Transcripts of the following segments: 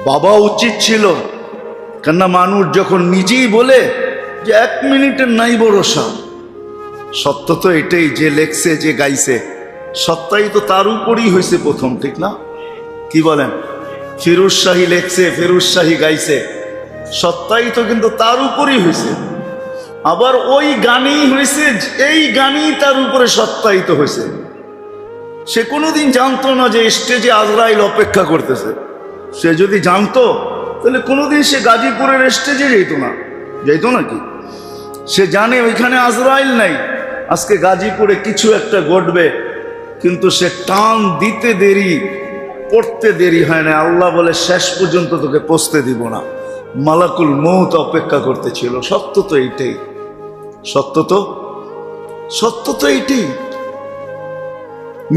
বাবা উচিত ছিল, কেননা মানুষ যখন নিজেই বলে যে 1 মিনিটের নাই ভরসা। সত্য তো এটাই, যে লেখছে যে গাইছে সত্যাই তো তার উপরই হয়েছে প্রথম, ঠিক না? কি বলেন? ফিরোজ শাহী লেখছে, ফিরোজ শাহী গাইছে, সত্যাই তো কিন্তু তার উপরই হয়েছে। আবার ওই গানেই হয়েছে, এই গানই তার উপরে সত্যায়িত হয়েছে। সে কোনোদিন জানতো না যে স্টেজে আজরাইল অপেক্ষা করতেছে। সে যদি জানতো তাহলে কোনোদিন সে গাজীপুরের স্টেজে যেত নাকি? সে জানে ওইখানে আজরাইল নাই, আজকে গাজীপুরে কিছু একটা ঘটবে, কিন্তু সে টান দিতে দেরি, পড়তে দেরি হয় না। আল্লাহ বলে শেষ পর্যন্ত তোকে পৌঁছতে দিব না, মালাকুল মউত অপেক্ষা করতেছিল। সত্য তো এইটাই, সত্য তো এইটাই।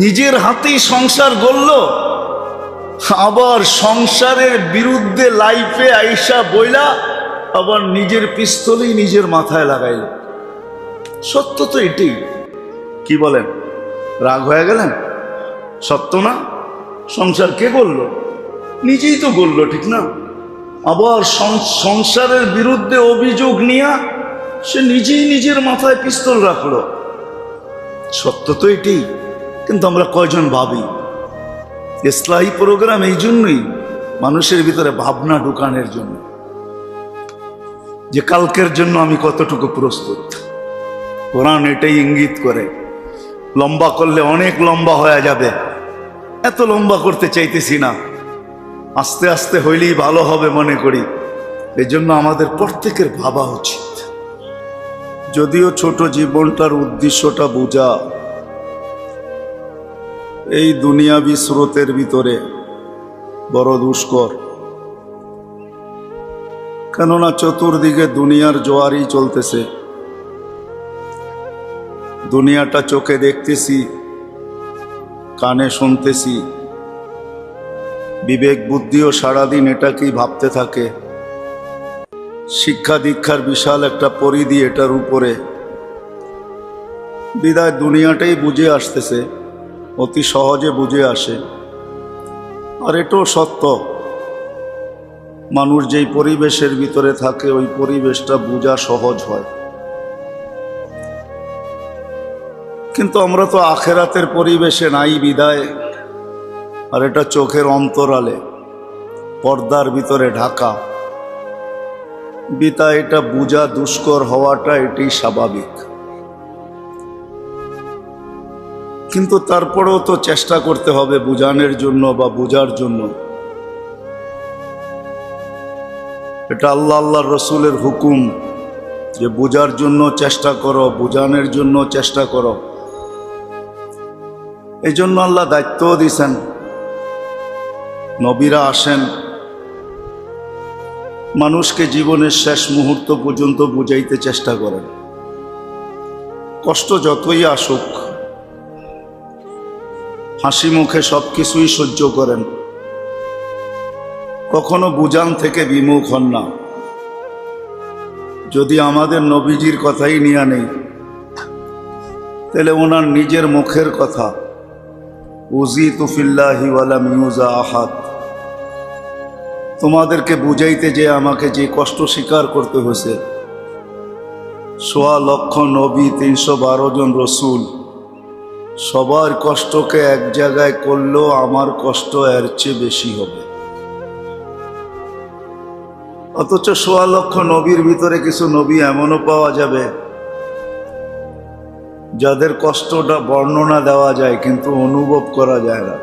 নিজের হাতেই সংসার গড়ল, আবার সংসারের বিরুদ্ধে লাইফে আইসা বইলা আবার নিজের পিস্তলেই নিজের মাথায় লাগাইল। সত্য তো এটাই। কি বলেন? রাগ হয়ে গেলেন? সত্য না? সংসার কে গড়ল? নিজেই তো গড়ল, ঠিক না? আবার সংসারের বিরুদ্ধে অভিযোগ নিয়ে সে নিজেই নিজের মাথায় পিস্তল রাখলো। সত্য তো এটাই। কিন্তু আমরা কয়জন ভাবি? ইসলাহি প্রোগ্রাম এই জন্যই, মানুষের ভিতরে ভাবনা ঢুকানোর জন্য, যে কালকের জন্য আমি কতটুকু প্রস্তুত। কোরআন এটাই ইঙ্গিত করে। লম্বা করলে অনেক লম্বা হয়ে যাবে, এত লম্বা করতে চাইতেছি না, আস্তে আস্তে হইলেই ভালো হবে মনে করি। এই জন্য আমাদের প্রত্যেকের ভাবা উচিত। যদিও ছোট জীবনটার উদ্দেশ্যটা বোঝা এই দুনিয়াবি স্রোতের ভিতরে বড় দুষ্কর, কেননা চতুর্দিকে দুনিয়ার জোয়ারই চলতেছে। দুনিয়াটা চোখে দেখতেছি, কানে শুনতেছি, বিবেক বুদ্ধিও সারাদিন এটাকেই ভাবতে থাকে। শিক্ষা দীক্ষার বিশাল একটা পরিধি এটার উপরে, বিদায় দুনিয়াটাই বুঝে আসতেছে, অতি সহজে বুঝে আসে। আর এটাও সত্য, মানুষ যেই পরিবেশের ভিতরে থাকে ওই পরিবেশটা বোঝা সহজ হয়। কিন্তু আমরা তো আখেরাতের পরিবেশে নাই বিদায়, আর এটা চোখের অন্তরালে পর্দার ভিতরে ঢাকা, বিতা এটা বোঝা দুষ্কর হওয়াটা এটি স্বাভাবিক। কিন্তু তারপরেও তো চেষ্টা করতে হবে বোঝানোর জন্য বা বোঝার জন্য। এটা আল্লাহর রসুলের হুকুম যে বোঝার জন্য চেষ্টা করো, বোঝানোর জন্য চেষ্টা করো। এই জন্য আল্লাহ দায়িত্বও দিয়েছেন, নবীরা আসেন মানুষকে জীবনের শেষ মুহূর্ত পর্যন্ত বুঝাইতে চেষ্টা করেন। কষ্ট যতই আসুক হাসি মুখে সব কিছুই সহ্য করেন, কখনো বুঝান থেকে বিমুখ হন না। যদি আমাদের নবীজির কথাই নিয়ে নেই, তাহলে ওনার নিজের মুখের কথা, উযীতু ফিল্লাহি ওয়া লাম ইউযা আহাদ, তোমাদেরকে বুঝাইতে যে আমাকে যে কষ্ট স্বীকার করতে হয়েছে, ১.৫ লক্ষ নবী, ৩১২ জন রসুল, সবার কষ্টকে এক জায়গায় করলেও আমার কষ্ট এর চেয়ে বেশি হবে। অথচ ১.৫ লক্ষ নবীর ভিতরে কিছু নবী এমনও পাওয়া যাবে যাদের কষ্টটা বর্ণনা দেওয়া যায় কিন্তু অনুভব করা যায় না।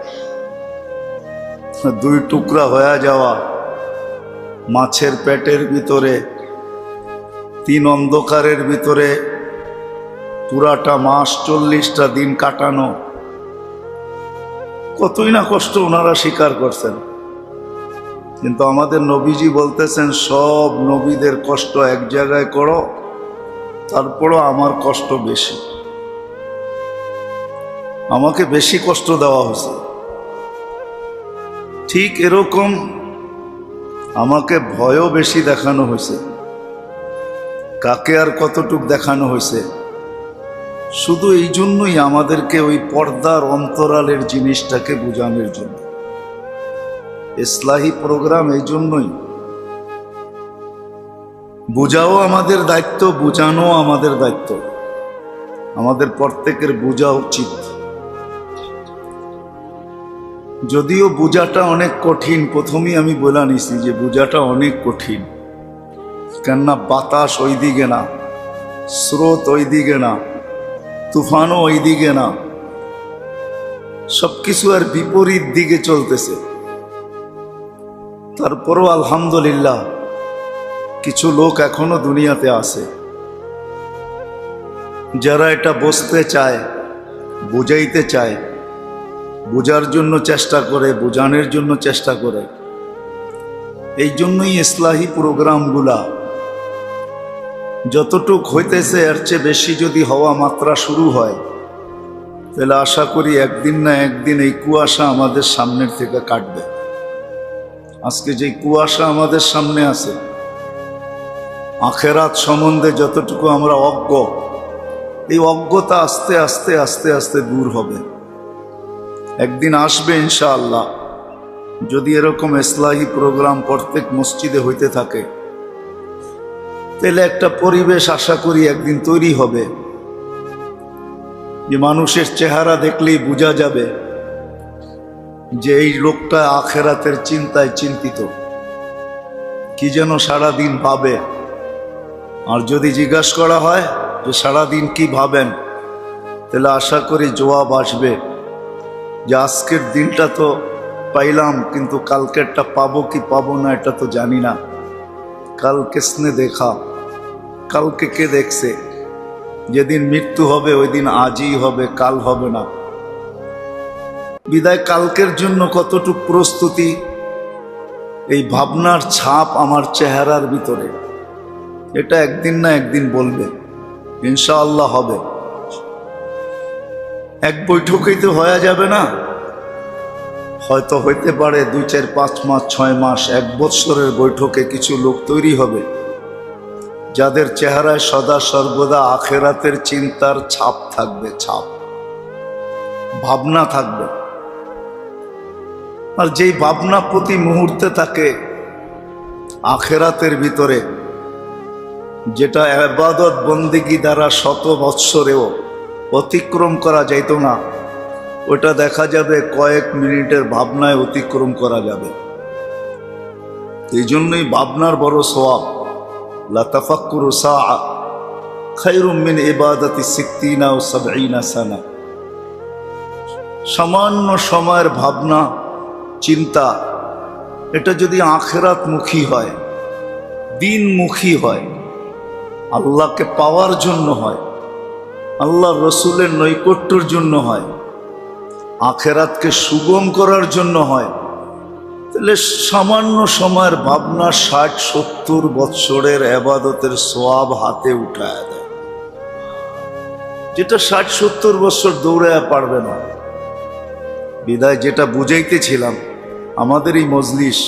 2 টুকরা হয়ে যাওয়া, মাছের পেটের ভিতরে 3 অন্ধকারের ভিতরে পুরাটা মাস 40টা দিন কাটানো, কতই না কষ্ট ওনারা স্বীকার করছেন। কিন্তু আমাদের নবীজি বলতেছেন সব নবীদের কষ্ট এক জায়গায় করো, তারপরও আমার কষ্ট বেশি, আমাকে বেশি কষ্ট দেওয়া হয়েছে। ঠিক এরকম আমাকে ভয়ও বেশি দেখানো হয়েছে। কাকে আর কতটুক দেখানো হয়েছে, শুধু এই জন্যই আমাদেরকে ওই পর্দার অন্তরালের জিনিসটাকে বোঝানোর জন্য। ইসলাহি প্রোগ্রাম এই জন্যই। বুঝাও আমাদের দায়িত্ব, বুঝানো আমাদের দায়িত্ব, আমাদের প্রত্যেকের বোঝা উচিত। যদিও বোঝাটা অনেক কঠিন, প্রথমেই আমি বলে নিছি যে বোঝাটা অনেক কঠিন, কেননা বাতাস ওই দিকে না, স্রোত ওই দিকে না, তুফানও ওই দিকে না, সবকিছু আর বিপরীত দিকে চলতেছে। তারপরও আলহামদুলিল্লাহ কিছু লোক এখনো দুনিয়াতে আছে যারা এটা বুঝতে চায়, বুঝাইতে চায়, বোঝার জন্য চেষ্টা করে, বোঝানোর জন্য চেষ্টা করে। এই জন্যই ইসলাহি প্রোগ্রামগুলা যতটুক হইতেছে এর চেয়ে বেশি যদি হওয়া মাত্রা শুরু হয়, তাহলে আশা করি একদিন না একদিন এই কুয়াশা আমাদের সামনের থেকে কাটবে। আজকে যে কুয়াশা আমাদের সামনে আছে, আখেরাত সম্বন্ধে যতটুকু আমরা অজ্ঞ, এই অজ্ঞতা আস্তে আস্তে আস্তে আস্তে দূর হবে। একদিন আসবে ইনশাআল্লাহ, যদি এরকম ইসলাহি প্রোগ্রাম প্রত্যেক মসজিদে হইতে থাকে, তাহলে একটা পরিবেশ আশা করি একদিন তৈরি হবে যে মানুষের চেহারা দেখলেই বোঝা যাবে যে এই লোকটা আখেরাতের চিন্তায় চিন্তিত, কি যেন সারাদিন ভাবে। আর যদি জিজ্ঞাসা করা হয় যে সারাদিন কি ভাবেন, তাহলে আশা করি জবাব আসবে যে আজকের দিনটা তো পাইলাম, কিন্তু কালকেরটা পাবো কি পাবো না এটা তো জানি না। কাল কিসনে দেখা, কালকে কে দেখছে? যেদিন মৃত্যু হবে ওই দিন আজই হবে, কাল হবে না। বিদায় কালকের জন্য কতটুক প্রস্তুতি, এই ভাবনার ছাপ আমার চেহারার ভিতরে, এটা একদিন না একদিন বলবে, ইনশাআল্লাহ হবে। এক বৈঠকেই তো হয়ে যাবে না, হয়তো হইতে পারে 2, 4, 5 মাস, 6 মাস, 1 বৎসরের বৈঠকে কিছু লোক তৈরি হবে যাদের চেহারায় সদা সর্বদা আখেরাতের চিন্তার ছাপ থাকবে, ছাপ, ভাবনা থাকবে। আর যেই ভাবনা প্রতি মুহূর্তে থাকে আখেরাতের ভিতরে, যেটা ইবাদত বন্দেগী দ্বারা 100 বৎসরেও অতিক্রম করা যাইত না, ওটা দেখা যাবে কয়েক মিনিটের ভাবনায় অতিক্রম করা যাবে। এই জন্যই ভাবনার বড় সওয়াব। লা তাফাক্কুরু সাআ খায়রুম মিন ইবাদাতি 60 ও 70 সানা। সামান্য সময়ের ভাবনা চিন্তা, এটা যদি আখিরাতমুখী হয়, দিনমুখী হয়, আল্লাহকে পাওয়ার জন্য হয়, আল্লাহ রসুলের নৈকট্যের জন্য হয়, আখেরাতকে সুগম করার জন্য হয়, তাহলে সামান্য সময়ের ভাবনা 60-70 বৎসরের ইবাদতের সওয়াব হাতে উঠায় দেয়, যেটা 60-70 বছর দৌড়ায় পারবে না। বিদায় যেটা বুঝাইতেছিলাম, আমাদের এই মজলিস,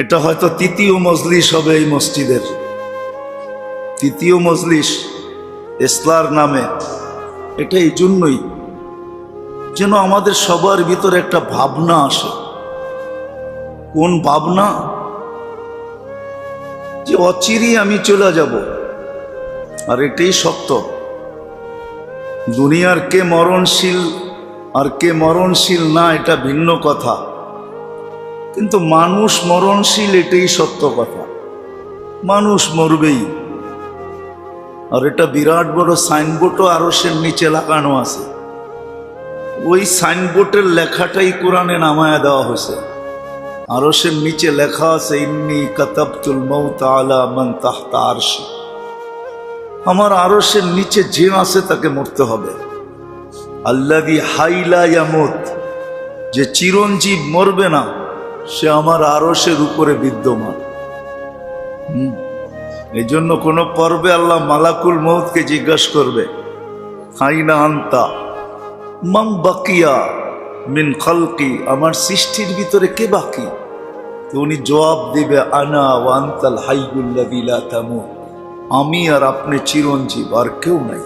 এটা হয়তো 3য় মজলিস হবে এই মসজিদের, 3য় মজলিস ইসলার নামে। এটা এই জন্যই যেন আমাদের সবার ভিতরে একটা ভাবনা আসে। কোন ভাবনা? যে অচিরেই আমি চলে যাব, আর এটাই সত্য। দুনিয়ার কে মরণশীল আর কে মরণশীল না এটা ভিন্ন কথা, কিন্তু মানুষ মরণশীল এটাই সত্য কথা। মানুষ মরবেই। আর এটা বিরাট বড় সাইনবোর্ডও আরশের নিচে লাগানো আছে। ওই সাইনবোর্ডের লেখাটাই কোরআনে নামায়া দেওয়া হয়েছে। আরশের নিচে লেখা আছে, ইন্নী কাতাবতুল মাউত আলা মান তাহতা আরশি। আমার আরশের নিচে যে আছে তাকে মরতে হবে। আল্লাযী হাইলা ইয়ামুত, যে চিরঞ্জীব মরবে না, সে আমার আরশের উপরে বিদ্যমান। এই জন্য কোন পর্বে আল্লাহ মালাকুল মউতকে জিজ্ঞাসা করবে, আইনা আনতা মান বাকিয়া মিন খালকি, আমার সৃষ্টির ভিতরে কে বাকি? তো উনি জবাব দিবে, আনা ওয়া আনতাল হাইয়ুল্লাযী লা তামুত, আমি আর আপনি চিরঞ্জীব, আর কেউ নাই।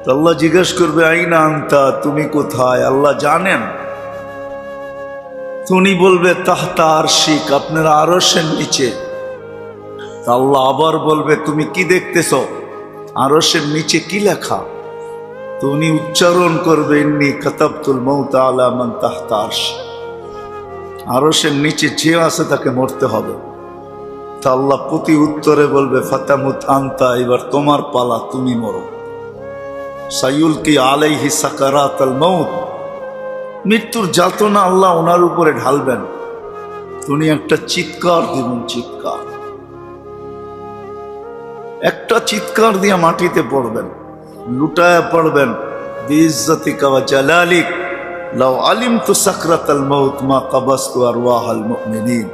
তো আল্লাহ জিজ্ঞাসা করবে, আইনা আনতা, তুমি কোথায়? আল্লাহ জানেন তো উনি বলবে তাহতা আরশিক, আপনার আরশের নিচে। আল্লাহ আবার বলবে তুমি কি দেখতেছ, আরশের নিচে কি লেখা? তো উনি উচ্চারণ করবে ইন্নী কাতাবতুল মাউত আলা মান তাহতা আরশি, আরশের নিচে যে আছে তাকে মরতে হবে। তা আল্লাহ প্রতি উত্তরে বলবে ফাতামুত আনতা, এবার তোমার পালা, তুমি মরো। সাইয়ুলকি আলাইহি সাকারাতাল মাউত, মৃত্যুর যাতনা আল্লাহ ওনার উপরে ঢালবেন। উনি একটা চিৎকার দিবেন, চিৎকার, একটা চিৎকার দিয়ে মাটিতে পড়বেন, লুটায় পড়বেন। বিইজ্জাতিকা ওয়া জালালিক লাউ আলিমতু সাকরাতাল মাউত মা কাবাসতু আরওয়াহাল মুমিনিন।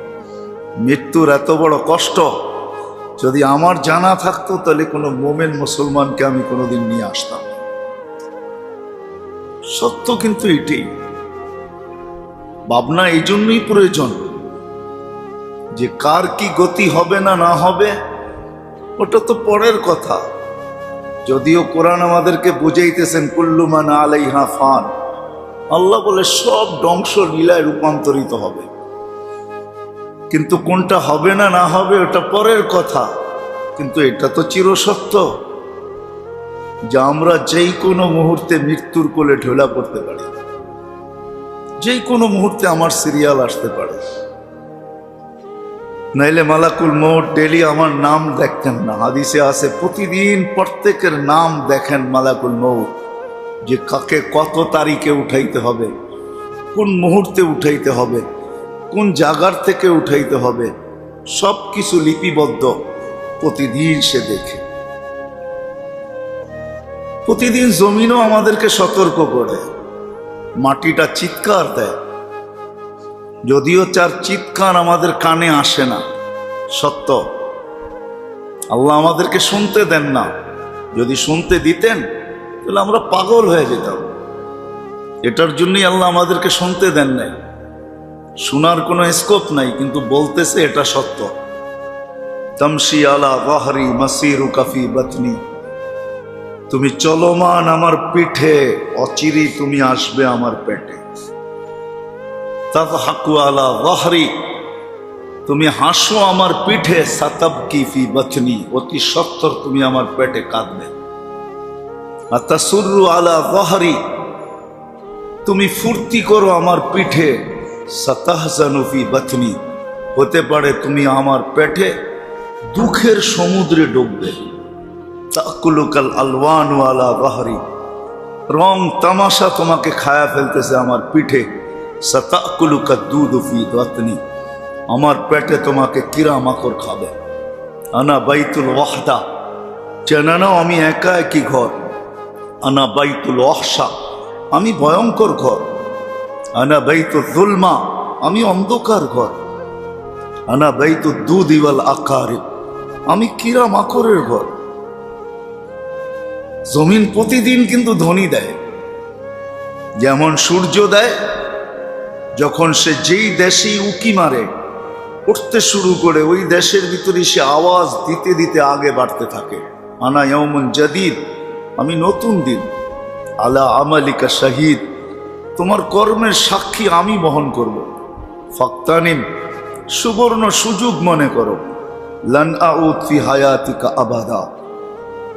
মৃত্যুর এত বড় কষ্ট যদি আমার জানা থাকতো, তাহলে কোনো মোমেন মুসলমানকে আমি কোনোদিন নিয়ে আসতাম। সত্য কিন্তু এটাই। ভাবনা এই জন্যই প্রয়োজন যে কার কি গতি হবে না না হবে ওটা তো পরের কথা। যদিও কোরআন আমাদেরকে বুঝাইতেছেন কুল্লু মান আলাইহা ফান, আল্লাহ বলে সব ধ্বংস লীলায় রূপান্তরিত হবে, কিন্তু কোনটা হবে না না হবে ওটা পরের কথা। কিন্তু এটা তো চিরসত্য যে আমরা যেই কোনো মুহূর্তে মৃত্যুর কোলে ঢোলা পড়তে পারি, যেই কোনো মুহূর্তে আমার সিরিয়াল আসতে পারে। নাইলে মালাকুল মউত ডেলি আমার নাম দেখতেন না। হাদিসে আছে প্রতিদিন প্রত্যেকের নাম দেখেন মালাকুল মউত, যে কাকে কত তারিখে উঠাইতে হবে, কোন মুহূর্তে উঠাইতে হবে, কোন জায়গার থেকে উঠাইতে হবে, সব কিছু লিপিবদ্ধ প্রতিদিন সে দেখে। প্রতিদিন জমিনও আমাদেরকে সতর্ক করে, মাটিটা চিৎকার দেয়, যদিও তার চিৎকার আমাদের কানে আসে না। সত্য, আল্লাহ আমাদেরকে শুনতে দেন না। যদি শুনতে দিতেন তাহলে আমরা পাগল হয়ে যেতাম। এটার জন্যই আল্লাহ আমাদেরকে শুনতে দেন নাই। শোনার কোনো স্কোপ নাই, কিন্তু বলতেছে এটা সত্য। তামশি আলা যাহরি মাসিরুকা ফি বাতনি, তুমি চলমান আমার পিঠে, অচিরেই তুমি আসবে আমার পেটে। তাযহাকু আলা যাহরি, তুমি হাসো আমার পিঠে। সাতাবকি ফি বাতনি, অতি সত্বর তুমি আমার পেটে কাঁদবে। আতাসুররু আলা যাহরি, তুমি ফুর্তি করো আমার পিঠে। সাতাহজানু ফি বাতনি, হতে পারে তুমি আমার পেটে দুঃখের সমুদ্রে ডুববে। তাকুলুকাল আলওয়ানু আলা যাহরি, রং তামাশা তোমাকে খায়া ফেলতেছে আমার পিঠে। সাতাকুলুকা দুধু ফি বাতনি, আমার পেটে তোমাকে কিরা মাকড় খাবে। আনা বাইতুল ওয়াহদা, চেনা নাও আমি একা একই ঘর। আনা বাইতুল ওয়াহশা, আমি ভয়ঙ্কর ঘর। আনা বাইতুল যুলমা, আমি অন্ধকার ঘর। আনা বাইতুল দুধ ওয়াল আকারিব, আমি কিরা মাকড়ের ঘর। জমিন প্রতিদিন কিন্তু ধ্বনি দেয়, যেমন সূর্য দেয়। যখন সে যেই দেশেই উকি মারে, উঠতে শুরু করে, ওই দেশের ভিতরে সে আওয়াজ দিতে দিতে আগে বাড়তে থাকে। আনা ইয়াউমুন জাদীদ, আমি নতুন দিন। আলা আমালিকা শাহিদ, তোমার কর্মের সাক্ষী আমি বহন করব। ফাক্তানিম, সুবর্ণ সুযোগ মনে করো। লান আউদ ফি হায়াতিকা আবাদা,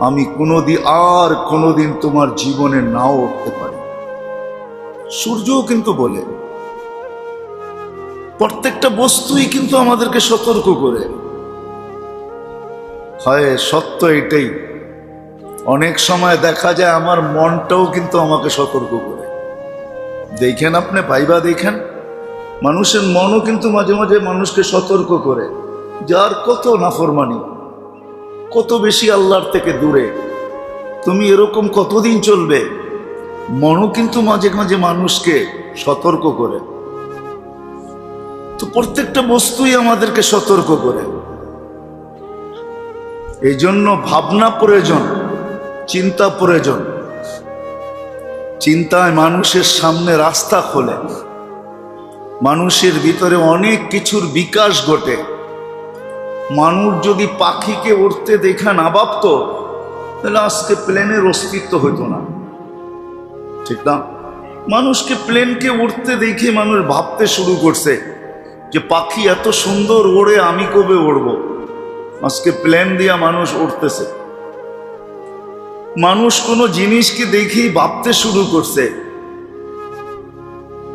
আমি কোনোদিন তোমার জীবনে নাও উঠতে পারি। সূর্যও কিন্তু বলে, প্রত্যেকটা বস্তুই কিন্তু আমাদেরকে সতর্ক করে। হয় সত্য এটাই। অনেক সময় দেখা যায় আমার মনটাও কিন্তু আমাকে সতর্ক করে। দেখেন আপনি ভাইবা, দেখেন মানুষের মনও কিন্তু মাঝে মাঝে মানুষকে সতর্ক করে, যার কত নাফরমানি, কত বেশি আল্লাহর থেকে দূরে, তুমি এরকম কতদিন চলবে। মনও কিন্তু মাঝে মাঝে মানুষকে সতর্ক করে। তো প্রত্যেকটা বস্তুই আমাদেরকে সতর্ক করে। এই জন্য ভাবনা প্রয়োজন, চিন্তা প্রয়োজন। চিন্তায় মানুষের সামনে রাস্তা খোলে, মানুষের ভিতরে অনেক কিছুর বিকাশ ঘটে। মানুষ যদি পাখিকে উড়তে দেখা না ভাবতো, তাহলে আজকে প্লেনের অস্তিত্ব হইতো না, ঠিক না? মানুষকে প্লেনকে উঠতে দেখে মানুষ ভাবতে শুরু করছে যে পাখি এত সুন্দর ওড়ে, আমি কবে উড়ব। আজকে প্লেন দিয়া মানুষ উঠতেছে। মানুষ কোনো জিনিসকে দেখেই ভাবতে শুরু করছে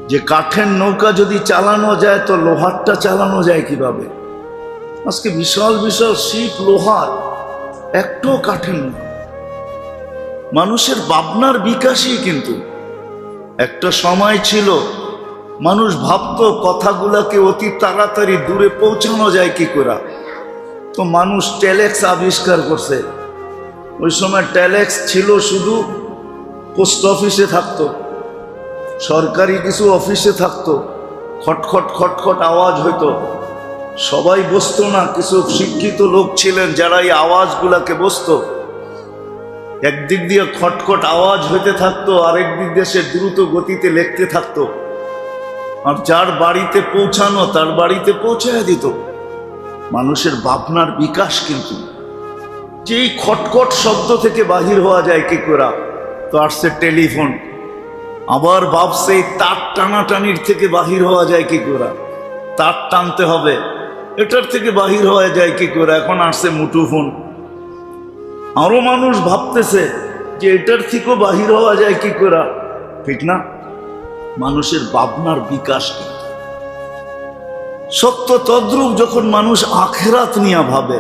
যে কাঠের নৌকা যদি চালানো যায় তো লোহারটা চালানো যায় কিভাবে। আজকে বিশাল বিশাল শিপ লোহার, একটাও কাঠের নৌকা। মানুষের ভাবনার বিকাশই কিন্তু একটা সময় ছিল মানুষ ভাবতো কথাগুলাকে অতি তাড়াতাড়ি দূরে পৌঁছানো যায় কি করে। তো মানুষ টেলেক্স আবিষ্কার করছে। ওই সময় টেলেক্স ছিল শুধু পোস্ট অফিসে থাকতো, সরকারি কিছু অফিসে থাকতো, খটখট খটখট আওয়াজ হইতো, সবাই বসতো না। কিছু শিক্ষিত লোক ছিলেন যারা এই আওয়াজগুলাকে বসতো। একদিক দিয়ে খটখট আওয়াজ হইতে থাকতো, আরেক দিক দিয়ে সে দ্রুত গতিতে লিখতে থাকতো, আর যার বাড়িতে পৌঁছানো তার বাড়িতে পৌঁছায় দিত। মানুষের ভাবনার বিকাশ কিন্তু যে এই খটখট শব্দ থেকে বাহির হওয়া যায় কি করে। তো আসছে টেলিফোন, আবার ভাবছে এই তার টানাটানির থেকে বাহির হওয়া যায় কি করে, তার টানতে হবে, এটার থেকে বাহির হওয়া যায় কি করে। এখন আসছে মুঠোফোন। আরো মানুষ ভাবতেছে যে এটার থেকেও বাহির হওয়া যায় কি করে, ঠিক না? মানুষের ভাবনার বিকাশ কিন্তু সত্য তদ্রূপ যখন মানুষ আখিরাত নিয়ে ভাবে,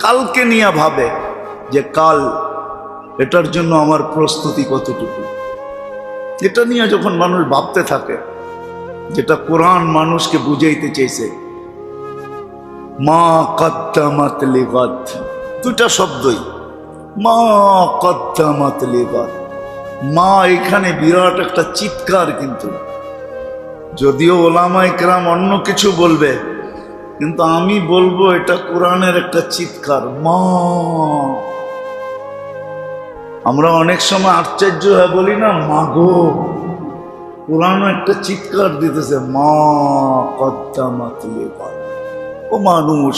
কালকে নিয়ে ভাবে যে কাল এটার জন্য আমার প্রস্তুতি কতটুকু, এটা নিয়ে যখন মানুষ ভাবতে থাকে, যেটা কোরআন মানুষকে বুঝাইতে চেয়েছে, মা কদ্দামাত লিগাদ, দুটা শব্দই, মা কদ্দামাত লিগাদ। মা এখানে বিরাট একটা চিৎকার কিন্তু, যদিও ওলামায়ে কেরাম অন্য কিছু বলবে, কিন্তু আমি বলবো এটা কোরআনের একটা চিৎকার। মা, আমরা অনেক সময় আশ্চর্য হয়ে বলি না মাগো, কোরআনও একটা চিৎকার দিতেছে, মা কদ্দামাত লিগাদ। ও মানুষ,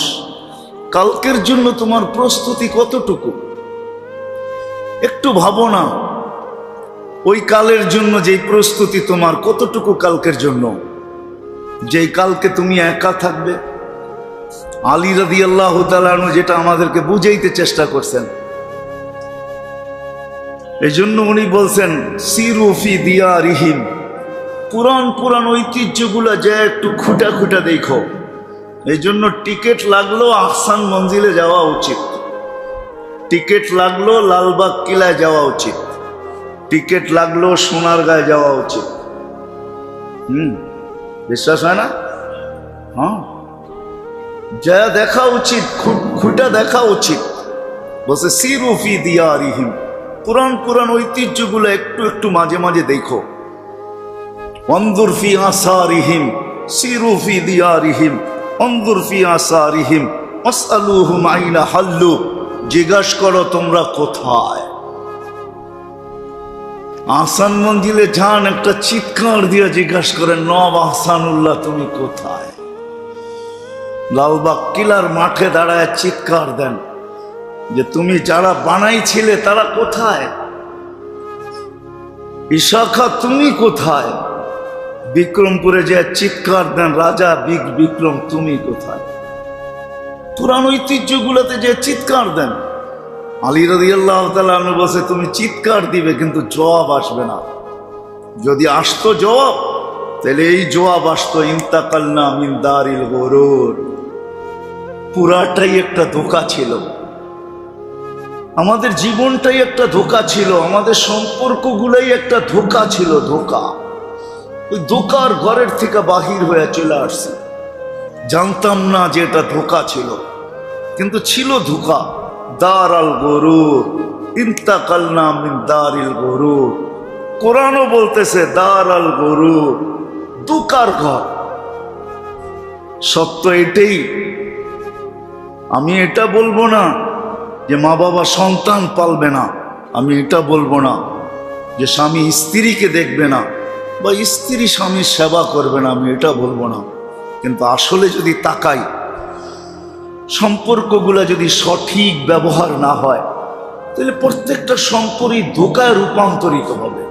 কালকের জন্য তোমার প্রস্তুতি কতটুকু একটু ভাবো না। ওই কালের জন্য যেই প্রস্তুতি তোমার কতটুকু কালকের জন্য, যেই কালকে তুমি একা থাকবে। আলী রাদিয়াল্লাহু তাআলা আনহু যেটা আমাদেরকে বুঝাইতে চেষ্টা করছেন, এই জন্য উনি বলছেন সিরু ফি দিয়ারিহিম, পুরান ঐতিহ্যগুলা যে একটু খুঁটা খুঁটা দেখো। এই জন্য টিকিট লাগলো আহসান মঞ্জিলে যাওয়া উচিত, টিকিট লাগলো লালবাগ কিলায় যাওয়া উচিত, টিকিট লাগলো সোনারগাঁয়ে যাওয়া উচিত। বিশ্বাস হয় না? হ্যাঁ, যা দেখা উচিত, খুঁটা দেখা উচিত। বলছে সিরু ফি দিয়ারিহিম, পুরান ঐতিহ্যগুলো একটু একটু মাঝে মাঝে দেখো। অনজুর ফি আসারিহিম, সিরু ফি দিয়ারিহিম, অনজুর ফি আসারিহিম, আসআলুহুম আইনা হাল্লু, জিজ্ঞাসা করো তোমরা কোথায়। আহসান মঞ্জিলে যান, একটা চিৎকার দিয়ে জিজ্ঞাসা করেন নওয়াব আহসানুল্লাহ তুমি কোথায়। লালবাগ কিলার মাঠে দাঁড়ায় চিৎকার দেন যে তুমি যারা বানাইছিলে তারা কোথায়, ইশাখা তুমি কোথায়। বিক্রমপুরে যে চিৎকার দেন রাজা বিক্রম তুমি কোথায়। পুরান ঐতিহ্যগুলোতে যে চিৎকার দেন। আলী রাদিয়াল্লাহু তাআলা আনহু বলছে তুমি চিৎকার দিবে কিন্তু জবাব আসবে না। যদি আসতো জবাব, তাহলে এই জবাব আসতো ইন্তাকালনা মিন দারিল গুরুর। পুরাটাই একটা ধোঁকা ছিল, আমাদের জীবনটাই একটা ধোঁকা ছিল, আমাদের সম্পর্কগুলাই একটা ধোঁকা ছিল, ধোঁকা। ওই ধোঁকার ঘরের থেকে বাহির হয়ে চলে আসছে। জানতাম না যে এটা ধোঁকা ছিল, কিন্তু ছিল ধোঁকা। দারাল গুরুর, ইন্তাকালনা মিন দারিল গুরুর। কোরআনও বলতেছে দারাল গুরুর, ধোঁকার ঘর। সত্য এটাই। আমি এটা বলবো না যে মা বাবা সন্তান পালবে না, আমি এটা বলবো না যে স্বামী স্ত্রীকে দেখবে না বা স্ত্রী স্বামীর সেবা করবে না, আমি এটা বলবো না। কিন্তু আসলে যদি তাকাই, সম্পর্কগুলো যদি সঠিক ব্যবহার না হয়, তাহলে প্রত্যেকটা সম্পর্কই ধোঁকায় রূপান্তরিত হবে।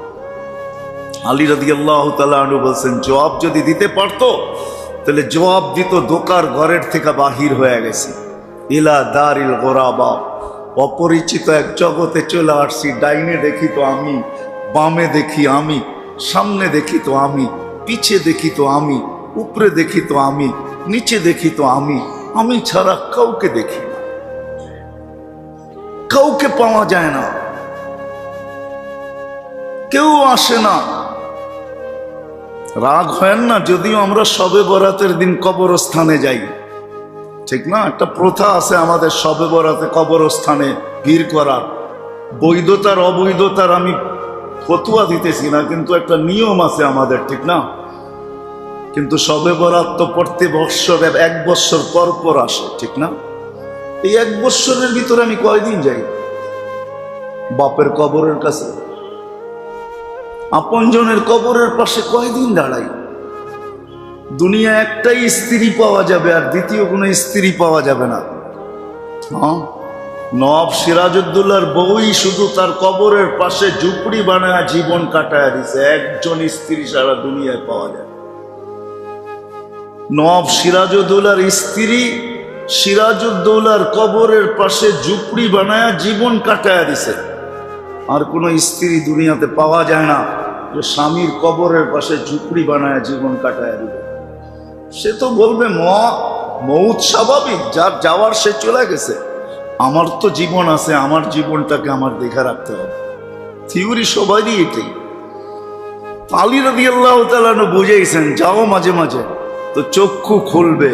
আলী রাদিয়াল্লাহু তাআলা আনহু বলছেন, জবাব যদি দিতে পারতো তাহলে জবাব দিত দোকার ঘরের থেকে বাহির হয়ে গেছে, ইলা দারিল গোরাবা, অপরিচিত এক জগতে চলে আসছি। ডাইনে দেখি তো আমি, বামে দেখি আমি, সামনে দেখি তো আমি, পিছে দেখি তো আমি, উপরে দেখি তো আমি, নিচে দেখি তো আমি, আমি ছাড়া কাউকে দেখি না, কাউকে পাওয়া যায় না, কেউ আসে না। রাগ হয় না যদিও আমরা শবে বরাতের দিন কবরস্থানে যাই, ঠিক না? একটা প্রথা আছে আমাদের শবে বরাতে কবরস্থানে ভিড় করার। বৈধতার অবৈধতার আমি ফতুয়া দিতেছি না, কিন্তু একটা নিয়ম আছে আমাদের, ঠিক না? কিন্তু শবে বরাত তো প্রতি বৎসর 1 বৎসর পর পর আসে, ঠিক না? এই 1 বৎসরের ভিতরে আমি কয়দিন যাই বাপের কবরের কাছে, আপনজনের কবরের পাশে কয়দিন দাঁড়াই? দুনিয়া একটাই স্ত্রী পাওয়া যাবে, আর দ্বিতীয় কোনো স্ত্রী পাওয়া যাবে না। হ্যাঁ, নবাব সিরাজউদ্দৌলার বউই শুধু তার কবরের পাশে ঝুপড়ি বানায় জীবন কাটায় দিছে, একজন স্ত্রী সারা দুনিয়ায় পাওয়া যায়। নবাব সিরাজউদ্দৌলার স্ত্রী সিরাজউদ্দৌলার কবরের পাশে ঝুপড়ি বানায় জীবন কাটায় দিছে। আর কোনো স্ত্রী দুনিয়াতে পাওয়া যায় না যে স্বামীর কবরের পাশে ঝুপড়ি বানায় জীবন কাটায় দিবে। সে তো বলবে মৌত স্বাভাবিক, যার যাওয়ার সে চলে গেছে, আমার তো জীবন আছে, আমার জীবনটাকে আমার দেখে রাখতে হবে। থিওরি সবারই এটাই। আলী রাদিয়াল্লাহু তাআলা বুঝাইছেন, যাও মাঝে মাঝে তো চক্ষু খুলবে,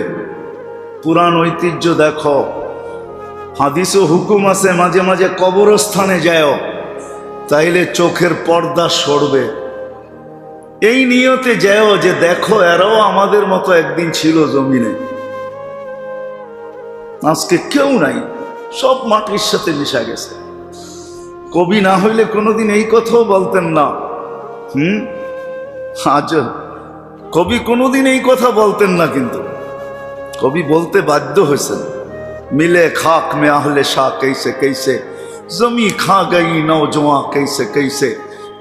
পুরাণ ঐতিহ্য দেখো, হাদিস ও হুকুম আছে মাঝে মাঝে কবরস্থানে যাও, তাইলে চোখের পর্দা সরবে। এই নিয়তে যাও যে দেখো এরাও আমাদের মতো একদিন ছিল জমিনে, আজকে কেউ নাই, সব মাটির সাথে মিশা গেছে। কবি না হইলে কোনোদিন এই কথাও বলতেন না। আজ কবি কোনোদিন এই কথা বলতেন না, কিন্তু কবি বলতে বাধ্য হয়েছেন। মিলে খাক মে আহলে শাহ कैसे कैसे, जमी खा गई नौजवां कैसे कैसे,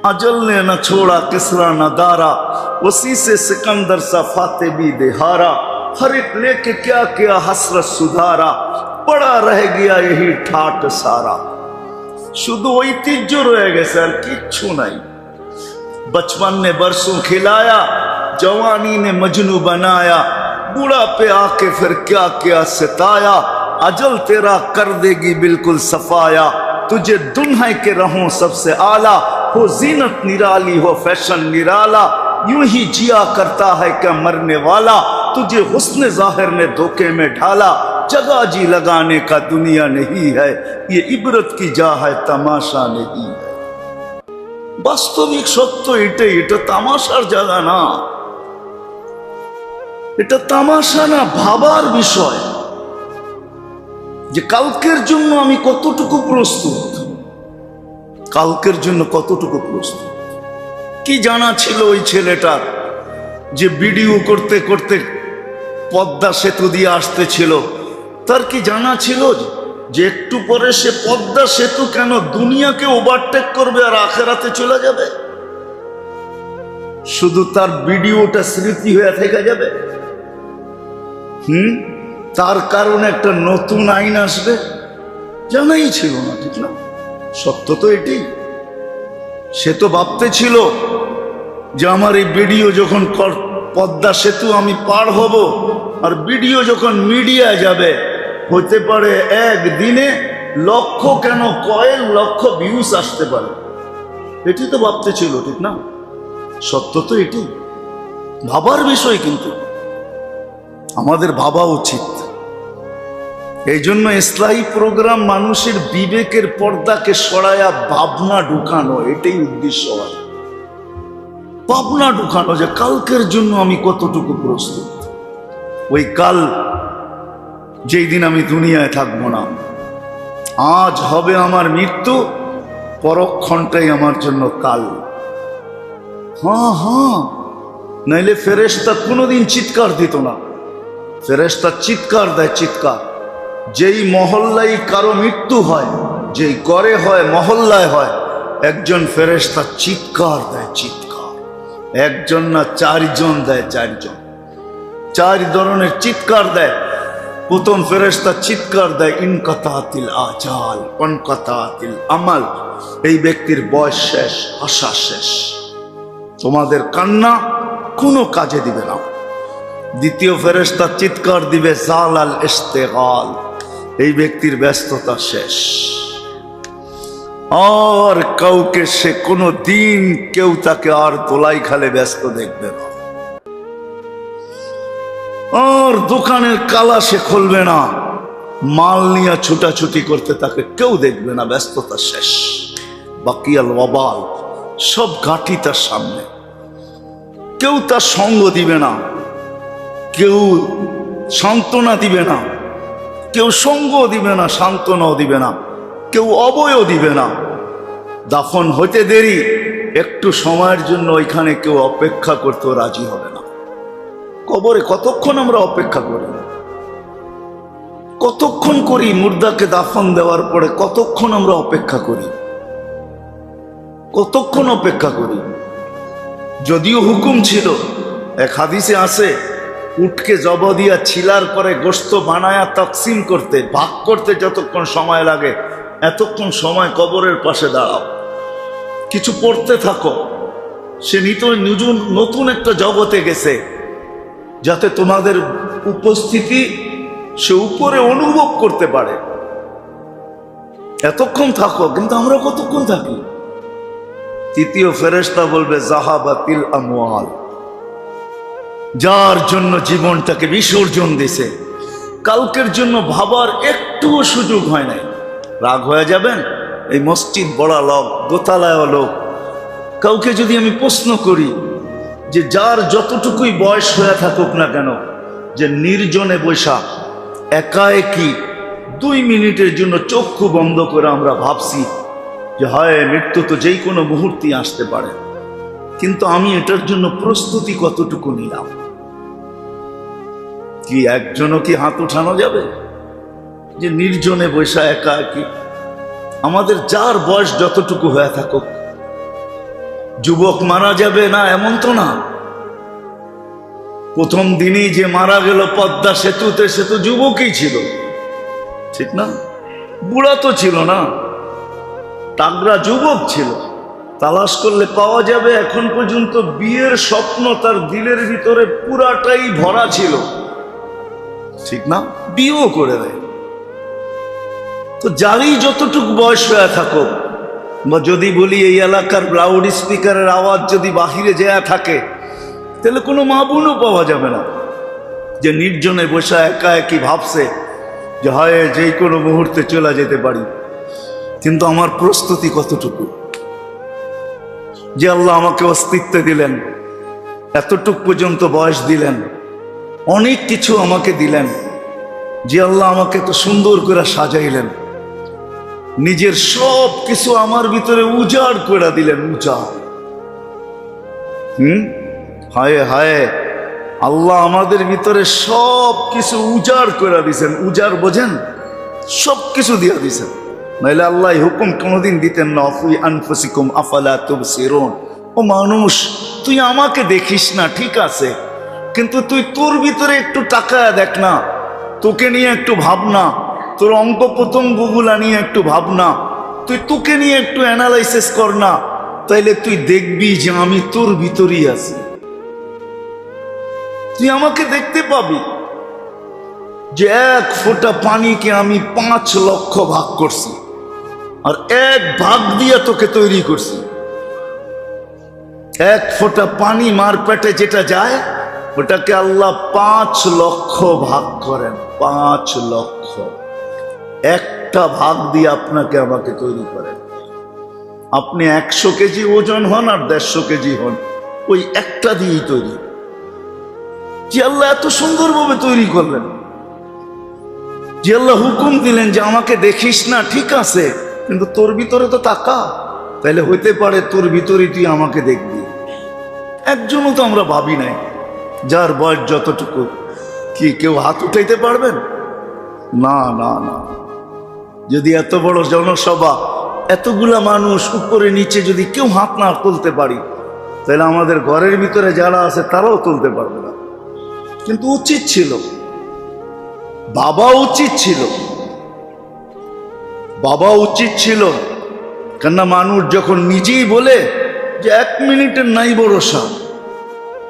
अजल ने न छोड़ा किसरा न दारा, उसी से सिकंदर सा फाते भी देहारा, हर एक लेके क्या किया हसरत सुधारा, बड़ा रह गया यही ठाट सारा। शुद्ध ঐতিহ্য রয়ে গেছে, আর কিচ্ছু নাই। बचपन ने बरसों खिलाया, जवानी ने मजनू बनाया, बूढ़ा पे आके फिर क्या क्या सताया, अजल तेरा कर देगी बिल्कुल सफाया, तुझे दुल्हन के रहूं सबसे आला, हो जीनत निराली हो फैशन निराला, यूं ही जिया करता है क्या मरने वाला, तुझे हुस्न जाहिर ने धोखे में ढाला, जगह जी लगाने का दुनिया नहीं है, ये इबरत की जा है तमाशा नहीं है। বাস্তবিক সত্য এটাই, এটা তামাশার জায়গা না, এটা তামাশা না, ভাবার বিষয় যে কালকের জন্য আমি কতটুকু প্রস্তুত, কালকের জন্য কতটুকু প্রস্তুত। কি জানা ছিল ওই ছেলেটার যে ভিডিও করতে করতে পদ্মা সেতু দিয়ে আসতেছিল? তার কি জানা ছিল যে একটু পরে সে পদ্মা সেতু কেন দুনিয়াকে ওভারটেক করবে আর আখেরাতে চলে যাবে? শুধু তার ভিডিওটা স্মৃতি হয়ে থেকে যাবে। তার কারণে একটা নতুন আইন আসবে, জানাই ছিল না, ঠিক না? সত্য তো এটাই। সে তো ভাবতে ছিল যে আমার এই ভিডিও যখন পদ্মা সেতু আমি পার হব, আর ভিডিও যখন মিডিয়া যাবে, হতে পারে একদিনে লক্ষ কেন কয়েক লক্ষ ভিউজ আসতে পারে। এটি তো ভাবতে ছিল, ঠিক না? সত্য তো এটি, ভাবার বিষয়, কিন্তু আমাদের ভাবা উচিত। এই জন্য ইসলাহী প্রোগ্রাম মানুষের বিবেকের পর্দাকে সরায়া ভাবনা ঢুকানো, এটাই উদ্দেশ্য হয়। ভাবনা ঢুকানো যে কালকের জন্য আমি কতটুকু প্রস্তুত। ওই কাল যেই দিন আমি দুনিয়ায় থাকবো না, আজ হবে আমার মৃত্যু, পরক্ষণটাই আমার জন্য কাল। হ্যাঁ, নাইলে ফেরেশতা কোনোদিন চিৎকার দিত না। ফেরেশতা চিৎকার দেয়, চিৎকার। যেই মহল্লায় কারো মৃত্যু হয়, যেই ঘরে হয়, মহল্লায় হয়, একজন ফেরেশতা চিৎকার দেয়, চিৎকার। একজন না চারজন দেয়, চারজন, চার ধরনের চিৎকার দেয়। প্রথম ফেরেশতা চিৎকার দেয় ইনকাতাতিল আজাল ওয়ানকাতাতিল আমাল, এই ব্যক্তির বয়স শেষ, আশা শেষ, তোমাদের কান্না কোনো কাজে দিবে না। দ্বিতীয় ফেরেশতা চিৎকার দিবে জালাল ইশতিগাল, এই ব্যক্তির ব্যস্ততা শেষ, আর কাউকে সে কোনো দিন কেউ তাকে আর তোলাই খালে ব্যস্ত দেখবে না, আর দোকানের কালা সে খুলবে না, মাল নিয়ে ছুটাছুটি করতে তাকে কেউ দেখবে না, ব্যস্ততা শেষ। বাকিয়াল ওয়াবাল, সব ঘাঁটি তার সামনে, কেউ তার সঙ্গ দিবে না, কেউ সান্ত্বনা দিবে না, কেউ সঙ্গ দিবে না, সান্ত্বনাও দিবে না, কেউ অবয়ও দিবে না। দাফন হতে দেরি, একটু সময়ের জন্য ওইখানে কেউ অপেক্ষা করতেও রাজি হবে না। কবরে কতক্ষণ আমরা অপেক্ষা করি, কতক্ষণ করি, মুর্দাকে দাফন দেওয়ার পরে কতক্ষণ আমরা অপেক্ষা করি, কতক্ষণ অপেক্ষা করি। যদিও হুকুম ছিল, এক হাদিসে আছে, উটকে জব দিয়া ছিলার পরে গোশত বানায়া তকসিম করতে, ভাগ করতে যতক্ষণ সময় লাগে, এতক্ষণ সময় কবরের পাশে দাঁড়াও, কিছু পড়তে থাকো। সে নতুন একটা জগতে গেছে, যাতে তোমাদের উপস্থিতি সে উপরে অনুভব করতে পারে। এতক্ষণ থাকো, কিন্তু আমরা কতক্ষণ থাকি? তৃতীয় ফেরেশতা বলবে জাহাবাতিল আমওয়াল, যার জন্য জীবনটাকে বিসর্জন দিছে, কালকের জন্য ভাবার একটুও সুযোগ হয় নাই। রাগ হয়ে যাবেন? এই মসজিদ বড় লোক, দোতলায় লোক, কাউকে যদি আমি প্রশ্ন করি যে যার যতটুকুই বয়স হয়ে থাকুক না কেন, যে নির্জনে বৈশা একাএকি 2 মিনিটের জন্য চক্ষু বন্ধ করে আমরা ভাবছি যে হয় মৃত্যু তো যেই কোনো মুহূর্তে আসতে পারে, কিন্তু আমি এটার জন্য প্রস্তুতি কতটুকু নিলাম? কি একজনও কি হাত উঠানো যাবে যে নির্জনে বৈশা একাএকি? আমাদের যার বয়স যতটুকু হয়ে থাকুক, যুবক মারা যাবে না এমন তো না। প্রথম দিনই যে মারা গেল পদ্মা সেতুতে, সে তো যুবকই ছিল, ঠিক না? বুড়া তো ছিল না, তাগড়া যুবক ছিল। তালাশ করলে পাওয়া যাবে, এখন পর্যন্ত বিয়ের স্বপ্ন তার দিলের ভিতরে পুরাটাই ভরা ছিল, ঠিক না? বিয়েও করে দেয়। তো যারই যতটুকু বয়স হয়ে থাকুক, বা যদি বলি এই এলাকার লাউড স্পিকারের আওয়াজ যদি বাহিরে যেয়া থাকে, তাহলে কোনো মা বোনও পাওয়া যাবে না যে নির্জনে বসে একা একই ভাবছে যে হয় যে কোনো মুহূর্তে চলে যেতে পারি। কিন্তু আমার প্রস্তুতি কতটুকু? যে আল্লাহ আমাকে অস্তিত্ব দিলেন, এতটুক পর্যন্ত বয়স দিলেন, অনেক কিছু আমাকে দিলেন, যে আল্লাহ আমাকে তো সুন্দর করে সাজাইলেন, নিজের সব কিছু আমার ভিতরে উজাড় করে দিলেন, উজাড়। হায় হায়, আল্লাহ আমাদের ভিতরে সব কিছু উজাড় করে দিছেন। উজাড় বোঝেন? সব কিছু দিয়ে দিছেন, নাইলে আল্লাহ হুকুম কোনোদিন দিতেন না। ফি আনফুসিকুম আফালা তুবসিরুন, ও মানুষ তুই আমাকে দেখিস না ঠিক আছে, কিন্তু তুই তোর ভিতরে একটু তাকায়া দেখ না, তোকে নিয়ে একটু ভাবনা, তোর অঙ্ক প্রত্যঙ্গগুলা নিয়ে একটু ভাবনা, তুই তোকে নিয়ে একটু অ্যানালাইসিস কর না, তাইলে তুই দেখবি যে আমি তোর ভিতরেই আছি। তুই আমাকে দেখতে পাবি যে 1 ফোঁটা পানিকে আমি 5 লক্ষ ভাগ করছি, আর 1 ভাগ দিয়ে তোকে তৈরি করছি। 1 ফোঁটা পানি মার পেটে যেটা যায়, ওটাকে আল্লাহ 5 লক্ষ ভাগ করেন। 5 লক্ষ, একটা ভাগ দিয়ে আপনাকে আমাকে তৈরি করেন। আপনি 100 কেজি ওজন হন আর 150 কেজি হন, ওই একটা দিয়েই তৈরি। যে আল্লাহ এত সুন্দরভাবে তৈরি করলেন, যে আল্লাহ হুকুম দিলেন যে আমাকে দেখিস না ঠিক আছে, কিন্তু তোর ভিতরে তো তাকা, তাইলে হইতে পারে তোর ভিতরে তুই আমাকে দেখবি। একজনও তো আমরা ভাবি নাই। যার বয়স যতটুকু, কি কেউ হাত উঠাইতে পারবেন? না না না। যদি এত বড় জনসভা, এতগুলা মানুষ উপরে নিচে যদি কেউ হাত না তুলতে পারি, তাহলে আমাদের ঘরের ভিতরে যারা আছে তারাও তুলতে পারবে না। কিন্তু উচিত ছিল, বাবা উচিত ছিল। কেননা মানুষ যখন নিজেই বলে যে 1 মিনিটের নাই ভরসা,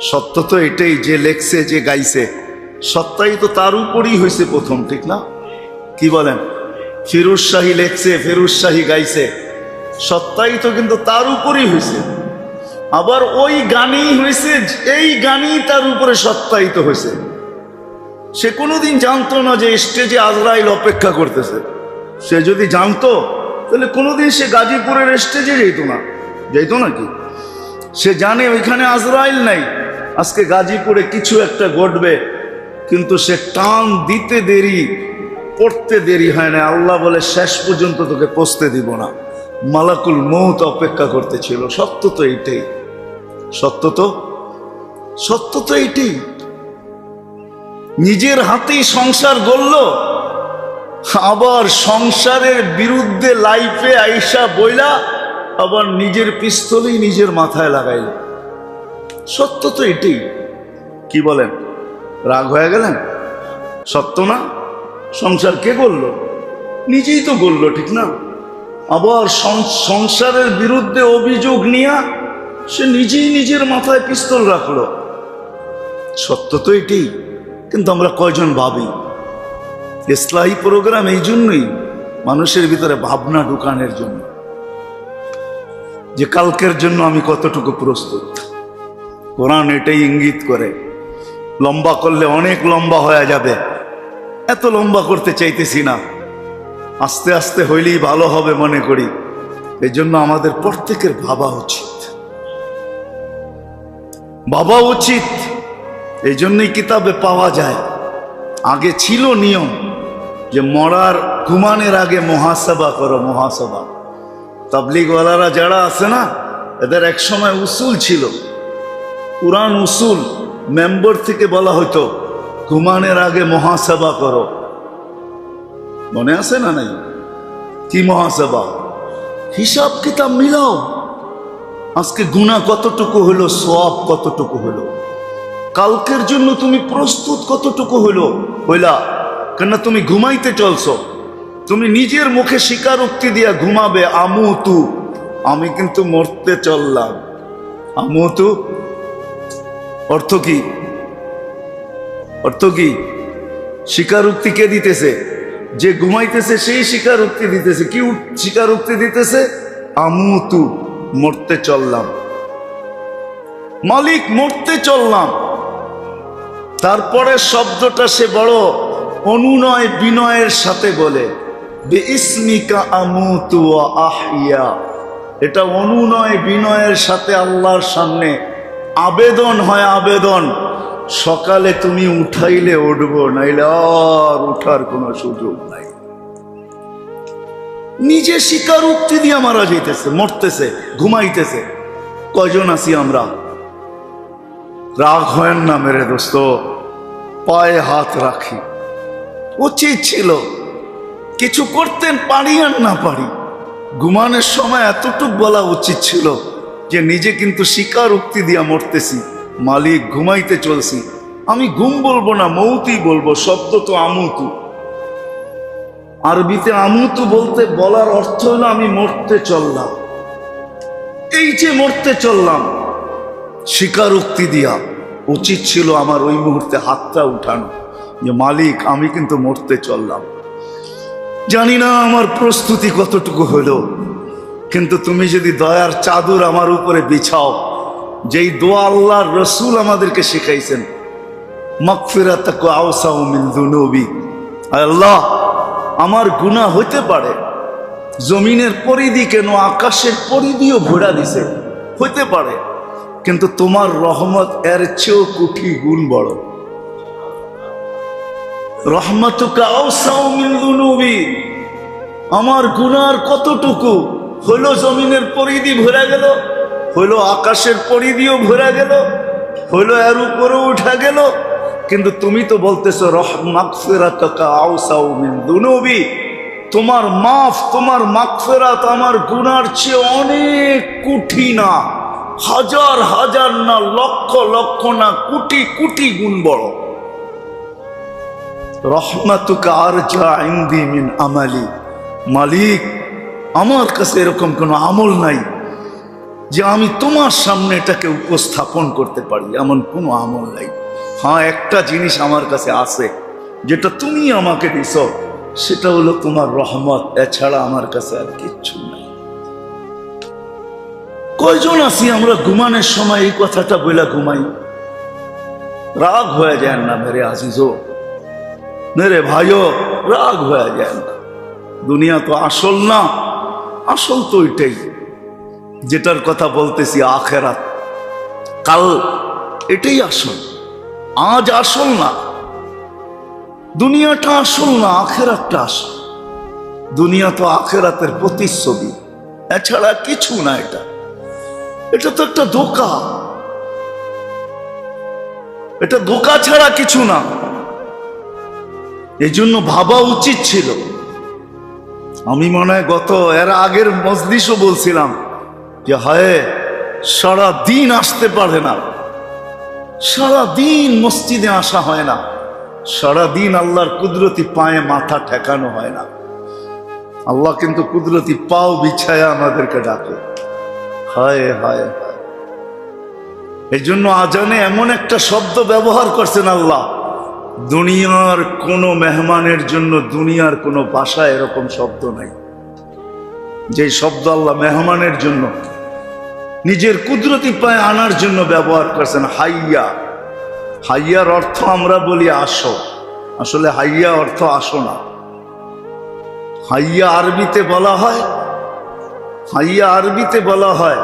সত্য তো এটাই, যে লেখছে যে গাইছে সত্যাই তো তার উপরই হয়েছে প্রথম, ঠিক না? কি বলেন? ফিরোজ শাহী লেখছে, ফিরোজ শাহী গাইছে, সত্যাই তো কিন্তু তার উপরই হয়েছে। আবার ওই গানেই হয়েছে, এই গানই তার উপরে সত্যায়িত হয়েছে। সে কোনোদিন জানতো না যে স্টেজে আজরাইল অপেক্ষা করতেছে। সে যদি জানতো তাহলে কোনোদিন সে গাজীপুরের স্টেজে যেত নাকি? সে জানে ওইখানে আজরাইল নাই, আজকে গাজীপুরে কিছু একটা ঘটবে, কিন্তু সে টান দিতে দেরি, পড়তে দেরি হয় না। আল্লাহ বলে শেষ পর্যন্ত তোকে পৌঁছতে দিব না, মালাকুল মউত অপেক্ষা করতেছিল। সত্য তো এইটাই, সত্য তো এইটাই। নিজের হাতেই সংসার গড়ল, আবার সংসারের বিরুদ্ধে লাইফে আইসা বইলা আবার নিজের পিস্তলই নিজের মাথায় লাগাইল। সত্য তো এটাই। কি বলেন? রাগ হয়ে গেলেন? সত্য না? সংসার কে গড়ল? নিজেই তো গড়ল, ঠিক না? আবার সংসারের বিরুদ্ধে অভিযোগ নিয়ে সে নিজেই নিজের মাথায় পিস্তল রাখলো। সত্য তো এটাই। কিন্তু আমরা কয়জন ভাবি? ইসলাহী প্রোগ্রাম এই জন্যই, মানুষের ভিতরে ভাবনা ঢুকানোর জন্য, যে কালকের জন্য আমি কতটুকু প্রস্তুত। কোরআন এটাই ইঙ্গিত করে। লম্বা করলে অনেক লম্বা হয়ে যাবে, এত লম্বা করতে চাইতেছি না, আস্তে আস্তে হইলেই ভালো হবে মনে করি। এই জন্য আমাদের প্রত্যেকের ভাবা উচিত। এই জন্যই কিতাবে পাওয়া যায়। আগে ছিল নিয়ম যে ঘুমানোর আগে মুহাসাবা করো, মুহাসাবা। তাবলীগওয়ালারা যারা আছে না, এদের এক সময় উসুল ছিল, কুরআন উসুল, মেম্বার থেকে বলা হতো ঘুমানোর আগে মুহাসাবা করো। মনে আছে না? নাই? কি মুহাসাবা? হিসাব কিতাব মিলাও, আজকে গুনাহ কতটুকু হলো, সওয়াব কতটুকু হলো, কালকের জন্য তুমি প্রস্তুত কতটুকু হইলা। কেন তুমি ঘুমাইতে চলছো, তুমি নিজের মুখে স্বীকারোক্তি দিয়া ঘুমাবে, আমুতু, আমি কিন্তু মরতে চললাম। আমুতু অর্থ কি? স্বীকারোক্তি কে দিতেছে? যে ঘুমাইতেছে সেই স্বীকারোক্তি দিতেছে। কি স্বীকারোক্তি দিতেছে? আমুতু, মরতে চললাম, মালিক মরতে চললাম। তারপরে শব্দটা সে বড় অনুনয় বিনয়ের সাথে বলে, বিইসমিকা আমুতু ওয়া আহইয়া। এটা অনুনয় বিনয়ের সাথে আল্লাহর সামনে আবেদন হয়, আবেদন। সকালে তুমি উঠাইলে উঠবো, নাইলে আর উঠার কোনো সুযোগ নাই। নিজে স্বীকারোক্তি দিয়ে মারা যাইতেছে, মরতেছে, ঘুমাইতেছে। কয়জন আছি আমরা? রাগ হয় না মেরে দোস্ত, পায়ে হাত রাখি। উচিত ছিল, কিছু করতেন পারি আর না পারি, ঘুমানোর সময় এতটুক বলা উচিত ছিল যে নিজে কিন্তু স্বীকারোক্তি দিয়া মরতেছি, মালিক ঘুমাইতে চলছি। আমি ঘুম বলবো না, মৌতি বলবো। শব্দ তো আমুতু, আরবিতে আমুতু বলার অর্থ হলো আমি মরতে চললাম। এই যে মরতে চললাম, স্বীকারোক্তি দিয়া উচিত ছিল আমার ওই মুহূর্তে হাতটা উঠানো, যে মালিক আমি কিন্তু মরতে চললাম। জানি না আমার প্রস্তুতি কতটুকু হলো, কিন্তু তুমি যদি দয়ার চাদর আমার উপরে বিছাও, যেই দোয়া আল্লাহর রসুল আমাদেরকে শিখাইছেন, মাগফিরাতাকু আওসাউ মিন যুনুবি। আল্লাহ, আমার গুনাহ হইতে পারে জমিনের পরিধি কেন, আকাশের পরিধিও ভরা দিছে, হইতে পারে, কিন্তু তোমার রহমত এর চেয়েও কোটি গুণ বড়। রহমতুকা আওসাউ মিন যুনুবি। আমার গুনার কতটুকু হইলো, জমিনের পরিধি ভরা গেল, হইলো আকাশের পরিধিও ভরা গেল, হইলো এর উপরেও উঠা গেল, কিন্তু তুমি তো বলতেছো মাগফিরাতুকা আওসাউ মিন যুনুবি। তোমার মাফ, তোমার মাগফিরাত আমার গুনার চেয়ে অনেক কঠিনা, হাজার হাজার না, লক্ষ লক্ষ না, কোটি কোটি গুণ বড়। রহমাতুকা আরজা ইনদি মিন আমালি, মালিক আমার কাছে এরকম কোনো আমল নাই যে আমি তোমার সামনে এটাকে উপস্থাপন করতে পারি, এমন কোনো আমল নাই। হ্যাঁ, একটা জিনিস আমার কাছে আছে যেটা তুমি আমাকে দিছ, সেটা হলো তোমার রহমত, এছাড়া আমার কাছে আর কিচ্ছু নাই। কয়জন আছি আমরা ঘুমানোর সময় এই কথাটা বলে ঘুমাই? রাগ হয়ে যায় না মেরে আজিজো, মেরে ভাইও, রাগ হয়ে যায় না। দুনিয়া তো আসল না, আসল তো এটাই যেটার কথা বলতেছি, আখেরাত। কাল এটাই আসল, আজ আসল না। দুনিয়াটা আসল না, আখেরাতটা আসল। দুনিয়া তো আখেরাতের প্রতিচ্ছবি, এছাড়া কিছু না। এটা তো একটা ধোঁকা, এটা ধোঁকা ছাড়া কিছু না। এই জন্য ভাবা উচিত ছিল। আমি মনে হয় গত এর আগের মজলিসও বলছিলাম যে হায়, সারা দিন আসতে পারে না, সারা দিন মসজিদে আসা হয় না, সারা দিন আল্লাহর কুদরতি পায়ে মাথা ঠেকানো হয় না। আল্লাহ কিন্তু কুদরতি পাও বিছায়া আমাদেরকে ডাকে। হায় হায় হায়। এই জন্য আজানে এমন একটা শব্দ ব্যবহার করছেন আল্লাহ, দুনিয়ার কোন মেহমানের জন্য দুনিয়ার কোন ভাষায় এরকম শব্দ নাই যে শব্দ আল্লাহ মেহমানের জন্য নিজের কুদরতি পায়ে আনার জন্য ব্যবহার করছেন। হাইয়া, হাইয়ার অর্থ আমরা বলি আসো, আসলে হাইয়া অর্থ আসো না। হাইয়া আরবিতে বলা হয়, হাইয়া আরবিতে বলা হয়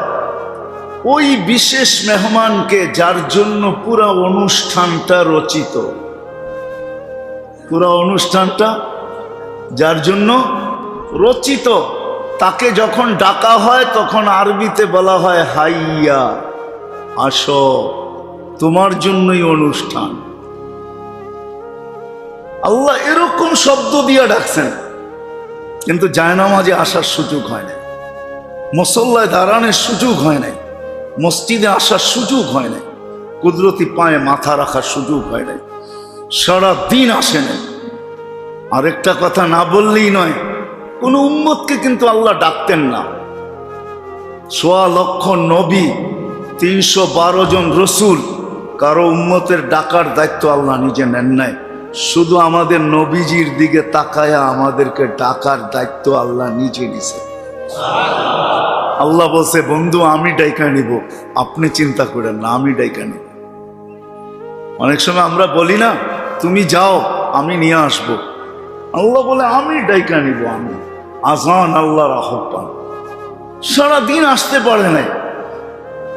ওই বিশেষ মেহমানকে যার জন্য পুরা অনুষ্ঠানটা রচিত, পুরা অনুষ্ঠানটা যার জন্য রচিত, তাকে যখন ডাকা হয় তখন আরবিতে বলা হয় হাইয়া, আসো, তোমার জন্যই অনুষ্ঠান। আল্লাহ এরকম শব্দ দিয়ে ডাকছেন, কিন্তু জায়নামাজে আসার সুযোগ হয় না, মুসল্লায় দাঁড়ানোর সুযোগ হয় নাই, মসজিদে আসার সুযোগ হয় নাই, কুদরতি পায়ে মাথা রাখার সুযোগ হয় নাই, সারা দিন আসে নাই। আরেকটা কথা না বললেই নয়, কোন উম্মতকে কিন্তু আল্লাহ ডাকতেন না। ১.৫ লক্ষ নবী, ৩১২ জন রসুল, কারো উম্মতের ডাকার দায়িত্ব আল্লাহ নিজে নেন নাই। শুধু আমাদের নবীজির দিকে তাকায়া আমাদেরকে ডাকার দায়িত্ব আল্লাহ নিজে নিছে। আল্লাহ বলছে, বন্ধু আমি ডাইকা নিব, আপনি চিন্তা করেন না, আমি ডাইকা নিব। অনেক সময় আমরা বলি না, তুমি যাও আমি নিয়ে আসবো। আল্লাহ বলে আমি ডাইকা নিব, আমি আজান আল্লাহর আহ্বান। সারাদিন আসতে পারে নাই,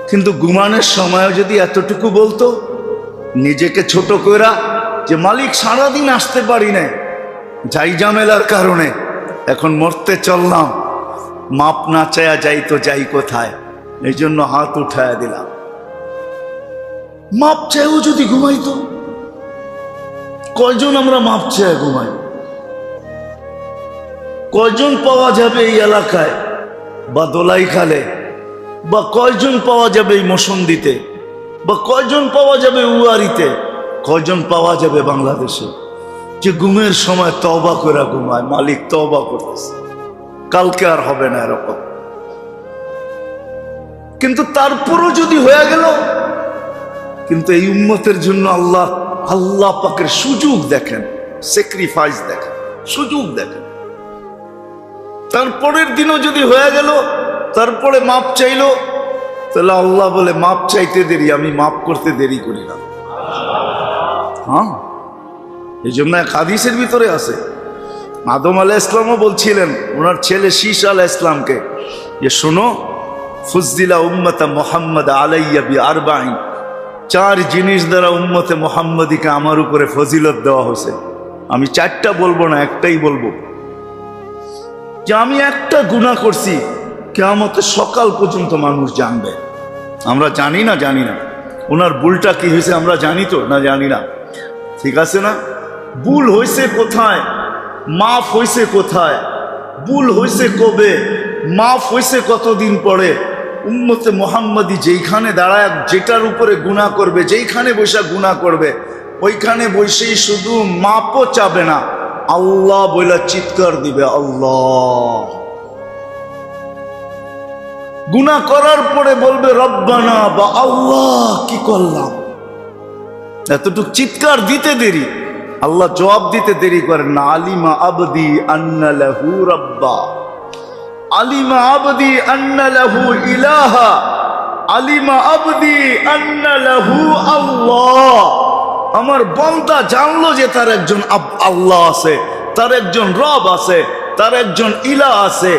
কিন্তু ঘুমানোর সময় যদি এতটুকু বলতো নিজেকে ছোট কইরা যে মালিক সারাদিন আসতে পারি নাই, যাই ঝামেলার কারণে এখন মরতে চললাম, মাপ না চায়া যাই তো যাই কোথায়, এই জন্য হাত উঠায়া দিলাম। মাপ চাইও যদি ঘুমাইতো, কয়জন আমরা মাপ চায় ঘুমাই? কয়জন পাওয়া যাবে এই এলাকায় বা দোলাইখালে, বা কয়জন পাওয়া যাবে এই মসন্দিতে, বা কয়জন পাওয়া যাবে উয়ারিতে, কয়জন পাওয়া যাবে বাংলাদেশে যে ঘুমের সময় তওবা করে ঘুমায়, মালিক তওবা করতেছে, কালকে আর হবে না এরকম। কিন্তু তারপরও যদি হয়ে গেল, কিন্তু এই উম্মতের জন্য আল্লাহ পাকের সুযোগ দেখেন, স্যাক্রিফাইস দেখেন, সুযোগ দেখেন। তারপরের দিনও যদি হয়ে গেল, তারপরে মাপ চাইলো, তাহলে আল্লাহ বলে মাপ চাইতে দেরি, আমি মাপ করতে দেরি করি না। হ্যাঁ, এই জন্য এক হাদিসের ভিতরে আছে, আদম আলাইহিস সালামও বলছিলেন ওনার ছেলে শীশ আলাইহিস সালামকে, যে শোনো, ফুজদিলা উম্মতা মুহাম্মদ আলাইয়া বি আরবাইন, 4 জিনিস দ্বারা উম্মতে মুহাম্মদীকে আমার উপরে ফজিলত দেওয়া হয়েছে। আমি 4টা বলবো না, একটাই বলবো, যে আমি একটা গুনাহ করছি, কিয়ামতের সকাল পর্যন্ত মানুষ জানবে। আমরা জানি না, জানি না ওনার ভুলটা কি হয়েছে, আমরা জানি তো না, জানি না, ঠিক আছে না? ভুল হয়েছে কোথায়, মাফ হয়েছে কোথায়, ভুল হয়েছে কবে, মাফ হয়েছে কতদিন পরে, উম্মতে মুহাম্মাদি যেইখানে দাঁড়ায় যেটার উপরে গুনাহ করবে, যেইখানে বসে গুনাহ করবে, ওইখানে বসেই শুধু মাপও চাবে না, আল্লাহ বইলা চিৎকার দিবে আল্লাহ। গুনাহ করার পরে বলবে রব্বানা বা আল্লাহ কি করলাম। এতটুকু চিৎকার দিতে দেরি, আল্লাহ জবাব দিতে দেরি করেন না। আলিমা আবদি আন্না লাহু রাব্বা, আলিমা আবদি আন্না লাহু ইলাহা, আলিমা আবদি আন্না লাহু আল্লাহ। আমার বান্দা জানলো যে তার একজন আল্লাহ আছে, তার একজন রব আছে, তার একজন ইলাহ আছে।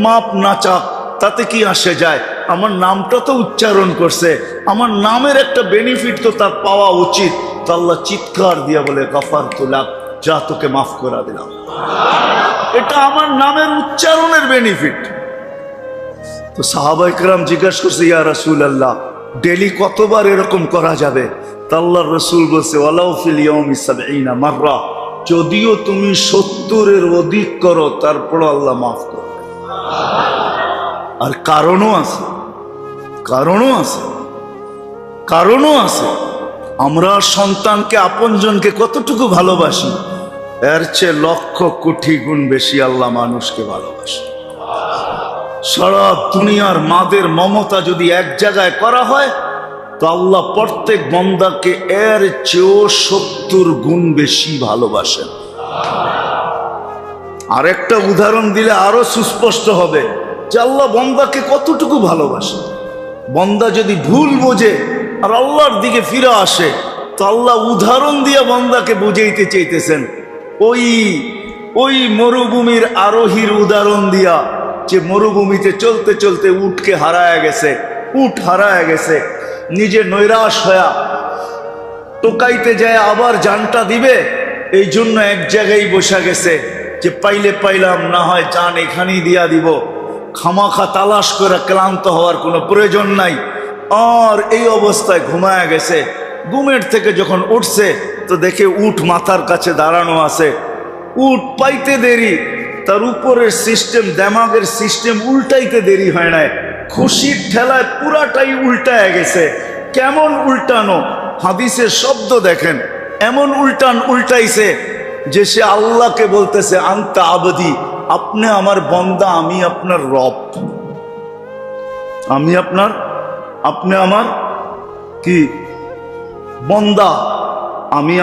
মাপ না চাক তাতে কি আসে যায়, আমার নামটা তো উচ্চারণ করছে, আমার নামের একটা বেনিফিট তো তার পাওয়া উচিত। তো আল্লাহ চিৎকার দিয়া বলে গাফারতু লাক, যা তোকে মাফ করে দিলাম। এটা আমার নামের উচ্চারণের বেনিফিট। তো সাহাবায়ে কেরাম জিজ্ঞাসা করছে, ইয়া রাসূলুল্লাহ, ডেলি কতবার এরকম করা যাবে? তা আল্লাহর রাসূল বলছে, ওয়ালাউ ফিল ইয়াউমি ৭০ মাররা, যদিও তুমি ৭০-এর অধিক করো তারপরও আল্লাহ মাফ করবে। আর কারণও আছে, কারণও আছে, কারণও আছে। আমরা সন্তানকে, আপনজনকে কতটুকু ভালোবাসি, এর চেয়ে লক্ষ কোটি গুণ বেশি আল্লাহ মানুষকে ভালোবাসে। সারা দুনিয়ার মাদের মমতা যদি এক জায়গায় করা হয়, তো আল্লাহ প্রত্যেক বান্দাকে এর চেয়েও ৭০ গুণ বেশি ভালোবাসেন। আরেকটা উদাহরণ দিলে আরো সুস্পষ্ট হবে যে আল্লাহ বান্দাকে কতটুকু ভালোবাসে। বান্দা যদি ভুল বোঝে আর আল্লাহর দিকে ফিরে আসে, তো আল্লাহ উদাহরণ দিয়ে বান্দাকে বুঝাইতে চাইতেছেন। ওই মরুভূমির আরোহীর উদাহরণ দিয়া, যে মরুভূমিতে চলতে চলতে উটকে হারায় গেছে, উট হারায় গেছে, নিজে নৈরাশ হয়া টোকাইতে যায় আবার জানটা দিবে, এই জন্য এক জায়গায় বসা গেছে যে পাইলে পাইলাম, না হয় জান এখানেই দিয়া দিব। খামাখা তালাশ করে ক্লান্ত হওয়ার কোনো প্রয়োজন নাই। আর এই অবস্থায় ঘুমায়া গেছে। ঘুমের থেকে যখন উঠছে তো দেখে উট মাথার কাছে দাঁড়ানো আছে। উট পাইতে দেরি, তার উপরের সিস্টেম, দেমাগের সিস্টেম উল্টাইতে দেরি হয় নাই, খুশির ঠেলায় পুরাটাই উল্টায় গেছে। কেমন উল্টানো, হাদিসের শব্দ দেখেন, এমন উল্টাইছে যে সে আল্লাহকে বলতেছে, আনতা আবদি, আপনি আমার বান্দা, আমি আপনার রব, আমি আপনার, আপনি আমার কি বান্দা, আমি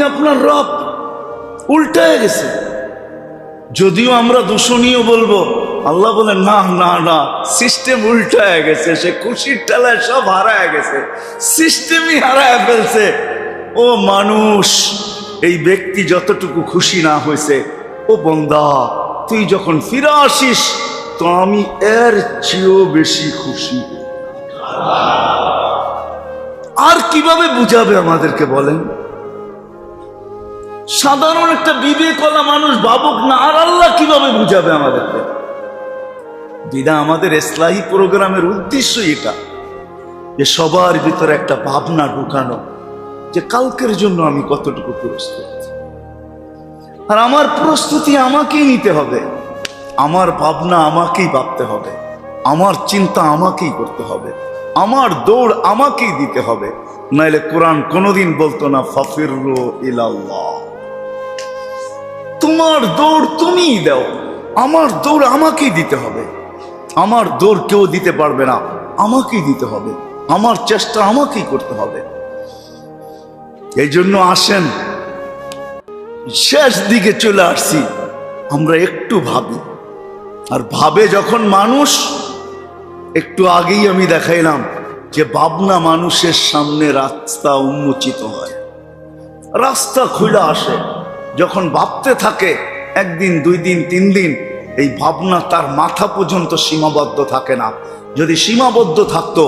আপনার রব। উল্টায় গেছে। যদিও আমরা দূষণীয় বলবো, আল্লাহ বলে না না না, সিস্টেম উল্টায় গেছে। সে খুশির ঠেলায় সব হারায় গেছে, সিস্টেমই হারায় ফেলছে। ও মানুষ, এই ব্যক্তি যতটুকু খুশি না হয়েছে, ও বান্দা তুই যখন ফিরে আসিস তো আমি এর চেয়েও বেশি খুশি। আর কিভাবে বুঝাবে আমাদেরকে বলেন? সাধারণ একটা বিবেকওয়ালা মানুষ ভাবুক না, আর আল্লাহ কিভাবে বুঝাবে আমাদেরকে? বিদা আমাদের ইসলাহি প্রোগ্রামের উদ্দেশ্যই এটা, যে সবার ভিতরে একটা ভাবনা ঢুকানো, যে কালকের জন্য আমি কতটুকু প্রস্তুত। আর আমার প্রস্তুতি আমাকেই নিতে হবে, আমার ভাবনা আমাকেই ভাবতে হবে, আমার চিন্তা আমাকেই করতে হবে, আমার দৌড় আমাকেই দিতে হবে। নাইলে কোরআন কোনোদিন বলতো না ফাফিরু ইলাল্লাহ, তোমার দৌড় তুমিই দাও, আমার দৌড় আমাকেই দিতে হবে। আমার দৌড় কেউ দিতে পারবে না, আমাকেই দিতে হবে, আমার চেষ্টা আমাকেই করতে হবে। এই জন্য আসেন, শেষ দিকে চলে আসছি, আমরা একটু ভাবি। আর ভাবে যখন মানুষ, একটু আগেই আমি দেখাইলাম যে ভাবনা মানুষের সামনে রাস্তা উন্মোচিত হয়, রাস্তা খুলে আসে। যখন ভাবতে থাকে একদিন, 2 দিন, 3 দিন, এই ভাবনা তার মাথা পর্যন্ত সীমাবদ্ধ থাকে না। যদি সীমাবদ্ধ থাকতো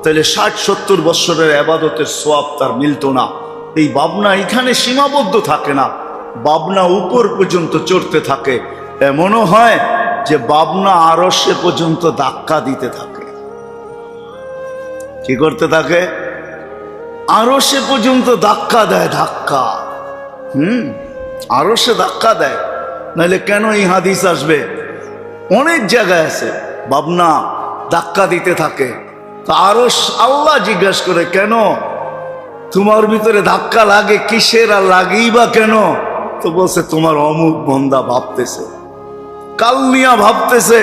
তাহলে 60-70 বছরের ইবাদতের সওয়াব তার মিলতো না। এই ভাবনা এখানে সীমাবদ্ধ থাকে না, ভাবনা উপর পর্যন্ত চড়তে থাকে। এমনও হয় যে ভাবনা আরশে পর্যন্ত ধাক্কা দিতে থাকে। কি করতে থাকে? আরশে পর্যন্ত ধাক্কা দেয়, ধাক্কা। আরশে ধাক্কা দেয়। নাহলে কেন এই হাদিস আসবে? অনেক জায়গায় আছে ভাবনা ধাক্কা দিতে থাকে। তো আরো আল্লাহ জিজ্ঞাসা করে, কেন তোমার ভিতরে ধাক্কা লাগে কিসের, আর লাগেই বা কেন? তো বলছে, তোমার অমুক বন্দা ভাবতেছে, কাল নিয়া ভাবতেছে।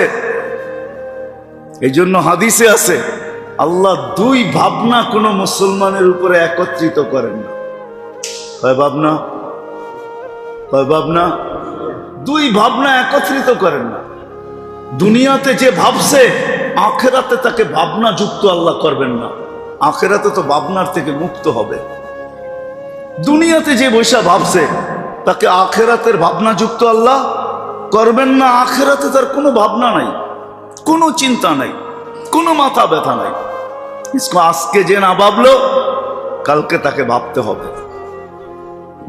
এই জন্য হাদিসে আছে, আল্লাহ দুই ভাবনা কোনো মুসলমানের উপরে একত্রিত করেন না। কয় ভাবনা? কয় ভাবনা? দুই ভাবনা একত্রিত করেন না। দুনিয়াতে যে ভাবছে, আখেরাতে তাকে ভাবনা যুক্ত আল্লাহ করবেন না। আখেরাতে তো ভাবনার থেকে মুক্ত হবে। দুনিয়াতে যে বৈশা ভাবছে, তাকে আখেরাতের ভাবনা যুক্ত আল্লাহ করবেন না। আখেরাতে তার কোনো ভাবনা নাই, কোনো চিন্তা নাই, কোনো মাথা ব্যথা নাই। আজকে যে না ভাবলো, কালকে তাকে ভাবতে হবে।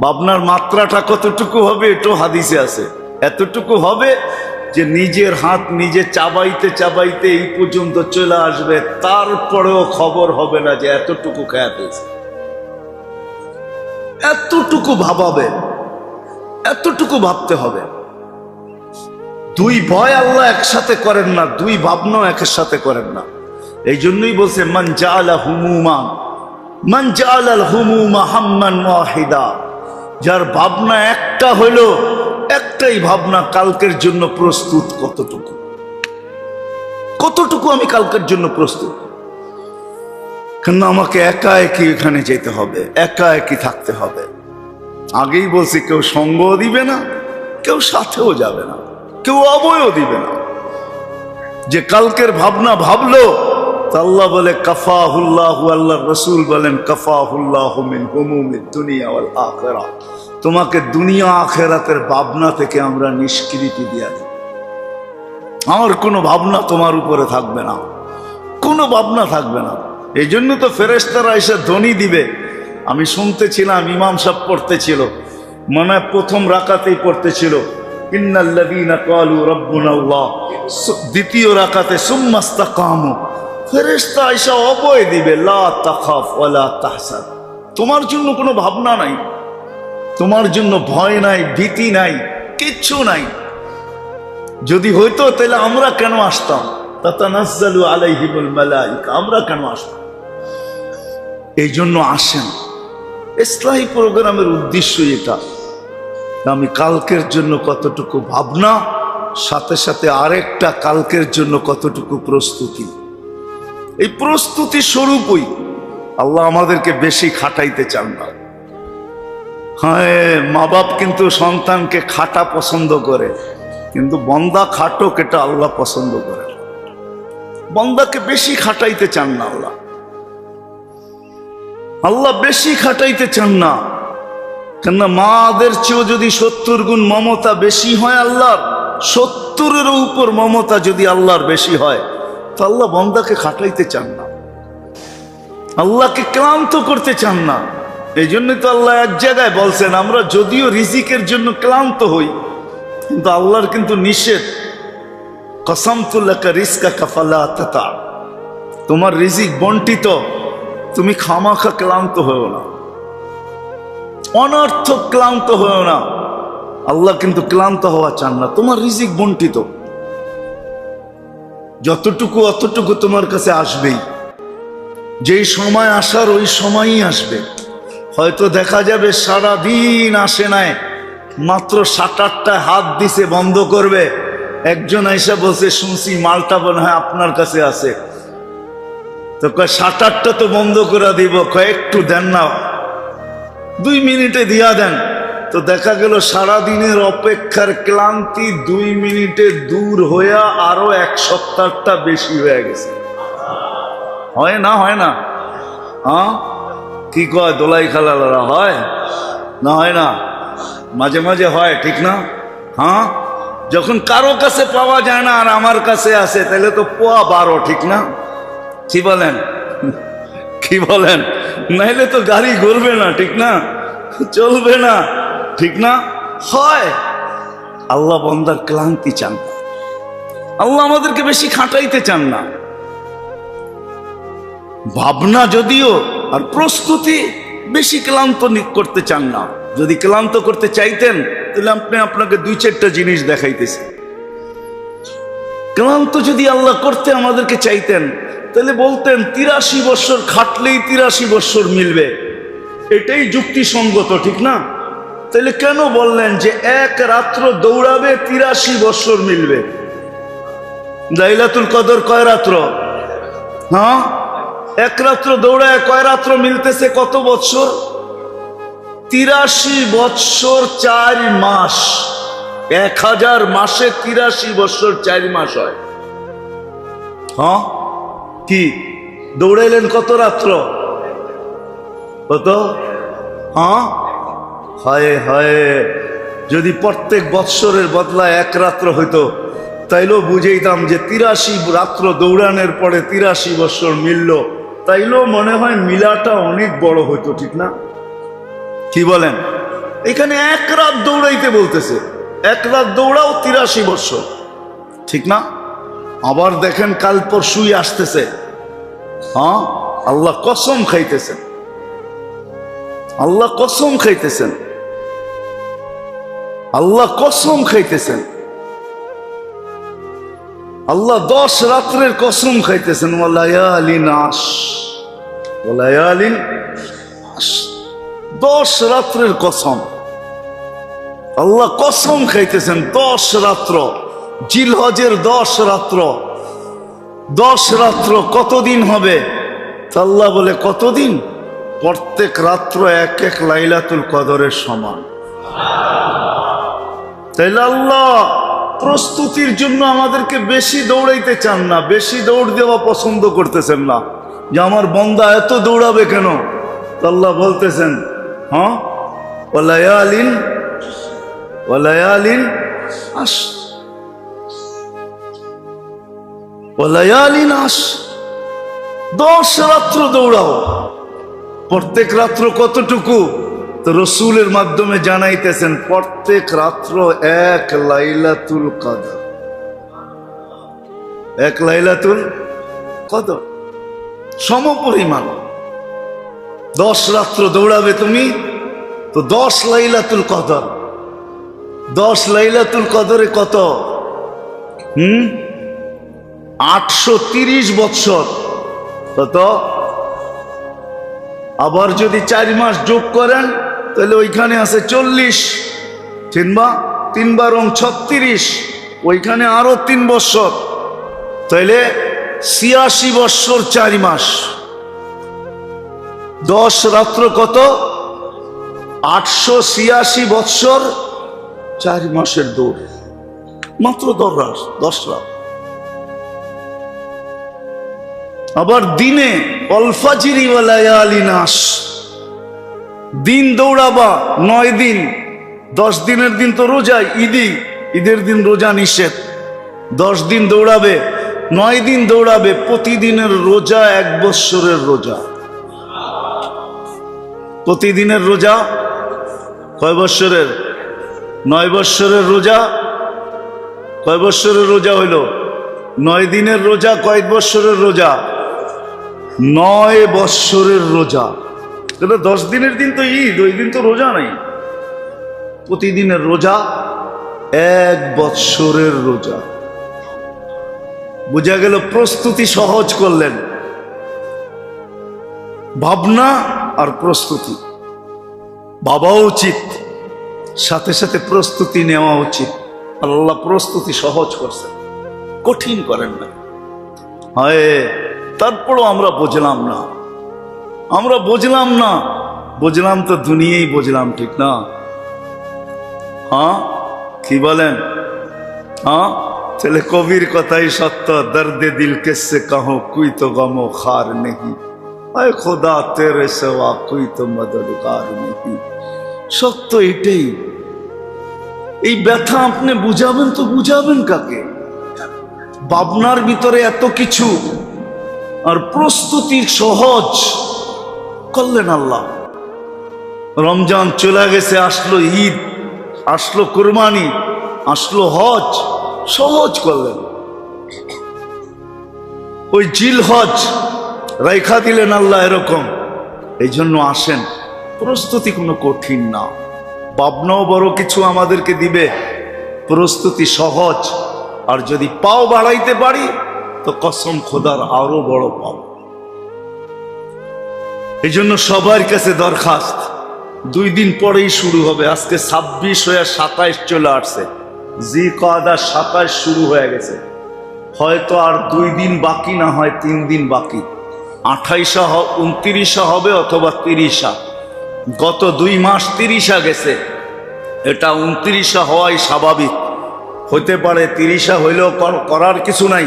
ভাবনার মাত্রাটা কতটুকু হবে এটাও হাদিসে আছে। এতটুকু হবে যে নিজের হাত নিজে চাবাইতে চাবাইতে এই পর্যন্ত চলে আসবে, তারপরেও খবর হবে না যে এতটুকু খেয়া পেয়েছে। এতটুকু ভাবাবে, এতটুকু ভাবতে হবে। দুই ভয় আল্লাহ একসাথে করেন না, দুই ভাবনাও একের সাথে করেন না। এই জন্যই বলছে, মান জাআলা হুমুমা, মান জাআলাল হুমুমা হাম্মান ওয়াহিদা। যার ভাবনা একটা হলো, একটাই ভাবনা, কালকের জন্য প্রস্তুত কতটুকু, কতটুকু আমি কালকের জন্য প্রস্তুত। কেন আমাকে একা একই এখানে যেতে হবে, একা একই থাকতে হবে। আগেই বলছি, কেউ সঙ্গও দিবে না, কেউ সাথেও যাবে না, কেউ অবয়ও দিবে না। যে কালকের ভাবনা ভাবলো, আল্লাহ বলে কাফাহুল্লাহু, আল্লাহর রাসূল বলেন কাফাহুল্লাহু মিন হুমুমিদ দুনিয়া ওয়াল আখিরাহ। তোমাকে দুনিয়া আখিরাতের ভাবনা থেকে আমরা নিষ্কৃতি দিয়া দিই। আমার কোনো ভাবনা তোমার উপরে থাকবে না, কোনো ভাবনা থাকবে না। এই জন্য তো ফেরেশতারা এসে ধ্বনি দিবে। আমি শুনতেছিলাম, ইমাম সাহেব পড়তেছিল, মনে হয় প্রথম রাকাতেই পড়তেছিল, ইন্নাল্লাযীনা ক্বালু রাব্বুনাল্লাহ। দ্বিতীয় রাকাতে সুম্মাস্তাকামু। ফেরেশতা এসে অভয় দিবে, লা তাখাফ ওয়ালা তাহসান। তোমার জন্য কোনো ভাবনা নাই, তোমার জন্য ভয় নাই, ভীতি নাই, কিচ্ছু নাই। যদি হইতো তাহলে আমরা কেন আসতাম? তাতানাজ্জালু আলাইহিমুল মালায়েকা, আমরা কেন আসতাম? এই জন্য আসেন। ইসলাহি প্রোগ্রামের উদ্দেশ্য এটা, আমি কালকের জন্য কতটুকু ভাবনা, সাথে সাথে আরেকটা কালকের জন্য কতটুকু প্রস্তুতি। এই প্রস্তুতি স্বরূপই আল্লাহ আমাদেরকে বেশি খাটাইতে চান না। হ্যাঁ, মা বাপ কিন্তু সন্তানকে খাটা পছন্দ করে, কিন্তু বন্দা খাটুক এটা আল্লাহ পছন্দ করে। বন্দাকে বেশি খাটাইতে চান না আল্লাহ, আল্লাহ বেশি খাটাইতে চান না। কেননা মাদের চেয়েও যদি 70 গুণ মমতা বেশি হয় আল্লাহর, 70-এর উপর মমতা যদি আল্লাহর বেশি হয়, তো আল্লাহ বন্দাকে খাটাইতে চান না, আল্লাহকে ক্লান্ত করতে চান না। এই জন্যই তো আল্লাহ এক জায়গায় বলছেন, আমরা যদিও রিজিকের জন্য ক্লান্ত হই, কিন্তু আল্লাহর কিন্তু নিষেধ, কসমতু লাকা রিজকাকা ফালা তাতা। তোমার রিজিক বন্টিত, তুমি খামাখা ক্লান্ত হও না, অনর্থক ক্লান্ত হও না। আল্লাহ কিন্তু ক্লান্ত হওয়া চান না। তোমার রিজিক বন্টিত, যতটুকু অতটুকু তোমার কাছে আসবেই। যেই সময় আসার ওই সময়ই আসবে। হয়তো দেখা যাবে সারাদিন আসে নাই, মাত্র 7-8টায় হাত দিছে বন্ধ করবে, একজন আইসা বলছে শুনছি মালটা মনে হয় আপনার কাছে আছে। তো কয় 7-8টা তো বন্ধ করে দিব, কয় একটু দেন না, 2 মিনিটে দিয়া দেন। তো দেখা গেল সারাদিনের অপেক্ষার ক্লান্তি 2 মিনিটে দূর হইয়া আরো 1 সপ্তাহটা বেশি হয়ে গেছে। হয় না? হয় না? হ্যাঁ, কি কয় দোলাই খালালারা, হয় না? হয় না? মাঝে মাঝে হয়, ঠিক না? হ্যাঁ, যখন কারো কাছে পাওয়া যায় না আর আমার কাছে আছে, তাহলে তো পোয়া 12, ঠিক না? কি বলেন? কি বলেন? নাইলে তো গাড়ি ঘুরবে না, ঠিক না? চলবে না, ঠিক না? হয়। আল্লাহ বান্দার ক্লান্তি চান না, আল্লাহ আমাদেরকে বেশি খাটাইতে চান না। ভাবনা যদিও, আর প্রস্তুতি বেশি ক্লান্ত করতে চান না। যদি ক্লান্ত করতে চাইতেন তাহলে আপনাকে 2-4টা জিনিস দেখাইতেছি। ক্লান্ত যদি আল্লাহ করতে আমাদেরকে চাইতেন, তাহলে বলতেন 83 বছর খাটলেই 83 বছর মিলবে, এটাই যুক্তিসঙ্গত, ঠিক না? তাহলে কেন বললেন যে এক রাত্র দৌড়াবে 83 বছর মিলবে? লাইলাতুল কদর কয় রাত্র? হ্যাঁ, এক রাত্র দৌড়ায় কয় রাত্র মিলতেছে? কত বছর? 83 বছর 4 মাস। 1000 মাসে 83 বছর 4 মাস হয়। হ্যাঁ, কি দৌড়াইলেন কত রাত্র? কত? হ্যাঁ, হায় হায়, যদি প্রত্যেক বৎসরের বদলা এক রাত্র হইতো, তাইলেও বুঝাইতাম যে 83 রাত্র দৌড়ানোর পরে 83 বছর মিলল, তাইলেও মনে হয় মিলাটা অনেক বড় হইতো, ঠিক না? কি বলেন? এখানে এক রাত দৌড়াইতে বলতেছে, এক রাত দৌড়াও 83 বছর, ঠিক না? আবার দেখেন কাল পরশুই আসতেছে। হ্যাঁ, আল্লাহ কসম খাইতেছেন, আল্লাহ কসম খাইতেছেন, আল্লাহ কসম খাইতেছেন, আল্লাহ 10 রাত্রের কসম খাইতেছেন। ওয়ালায়ালিন আশ, ওয়ালায়ালিন আশ, 10 রাত্রের কসম আল্লাহ কসম খাইতেছেন। 10 রাত্র, জিলহজের 10 রাত্র। 10 রাত্র কতদিন হবে? আল্লাহ বলে কতদিন? প্রত্যেক রাত্র এক এক লাইলাতুল কদরের সমান। তাইলে আল্লাহ প্রস্তুতির জন্য আমাদেরকে বেশি দৌড়াইতে চান না, বেশি দৌড় দেওয়া পছন্দ করতেছেন না, যে আমার বন্দা এত দৌড়াবে কেন? আল্লাহ বলতেছেন, হ্যাঁ, ওয়ালায়ালিন, ওয়ালায়ালিন আশ, ওয়ালায়ালিন আশ, 10 রাত্র দৌড়াও। প্রত্যেক রাত্র কতটুকু? তো রসুলের মাধ্যমে জানাইতেছেন প্রত্যেক রাত্র এক লাইলাতুল কদর, এক লাইলাতুল কদর সমপরিমাণ। 10 রাত্র দৌড়াবে তুমি, তো 10 লাইলাতুল কদর। 10 লাইলাতুল কদরে কত? 830 বৎসর। কত? আবার যদি 4 মাস যোগ করেন, তাহলে ওইখানে আছে 40, 3 বার 36, ওইখানে আরো 3 বৎসর, তাহলে 86 বৎসর 4 মাস। 10 রাত্র কত? 886 বৎসর 4 মাসের দৌড়, মাত্র 10 রাত। আবার দিনে অলফাজিরি ওয়ালায়ালিন আশ, দিন দৌড়াবা 9 দিন। 10 দিনের দিন তো রোজা, ঈদের দিন রোজা নিষেধ। 10 দিন দৌড়াবে, 9 দিন দৌড়াবে, প্রতিদিনের রোজা 1 বৎসরের রোজা। প্রতিদিনের রোজা কয় বৎসরের? 9 বৎসরের রোজা। কয় বৎসরের রোজা হইল? 9 দিনের রোজা। কয় বৎসরের রোজা? 9 বৎসরের রোজা। 10 দিনের দিন তো ঈদ, ওই দিন তো রোজা নাই। প্রতিদিনের রোজা 1 বৎসরের রোজা। বোঝা গেল প্রস্তুতি সহজ করলেন। ভাবনা আর প্রস্তুতি ভাবা উচিত, সাথে সাথে প্রস্তুতি নেওয়া উচিত। আল্লাহ প্রস্তুতি সহজ করছেন, কঠিন করেন না। হয় তারপরও আমরা বুঝলাম না, আমরা বুঝলাম না। বুঝলাম তো দুনিয়াই বুঝলাম, ঠিক না? হ্যাঁ, কি বলেন? হ্যাঁ, তাহলে কবির কথাই সত্য, দর্দে দিল কিসসে কাহো, কুই তো গমো খার নেহি, আয় খোদা তেরে সেবা কুই তো মদদগার নেহি। সত্য এটাই। এই ব্যথা আপনি বুঝাবেন তো বুঝাবেন কাকে? ভাবনার ভিতরে এত কিছু, আর প্রস্তুতি সহজ করলেন আল্লাহ। রমজান চলে গেছে, আসলো ঈদ, আসলো কুরবানি, আসলো হজ, সহজ করলেন। ওই জিলহজ রেখা দিলেন আল্লাহ এরকম। এই জন্য আসেন, প্রস্তুতি কোনো কঠিন না। ভাবনাও বড় কিছু আমাদেরকে দিবে, প্রস্তুতি সহজ। আর যদি পাও বাড়াইতে পারি তো কসম খোদার আরো বড় পাও। এই জন্য সবার কাছে দরখাস্ত, 2 দিন পরেই শুরু হবে। আজকে 26 হয়ে 27 চলে আসছে, জিলকাদা 27 শুরু হয়ে গেছে। হয়তো আর 2 দিন বাকি, না হয় 3 দিন বাকি। 28 29 হবে অথবা 30। গত 2 মাস 30 গেছে, এটা 29 হওয়াই স্বাভাবিক। হতে পারে 30 হইলেও করার কিছু নাই।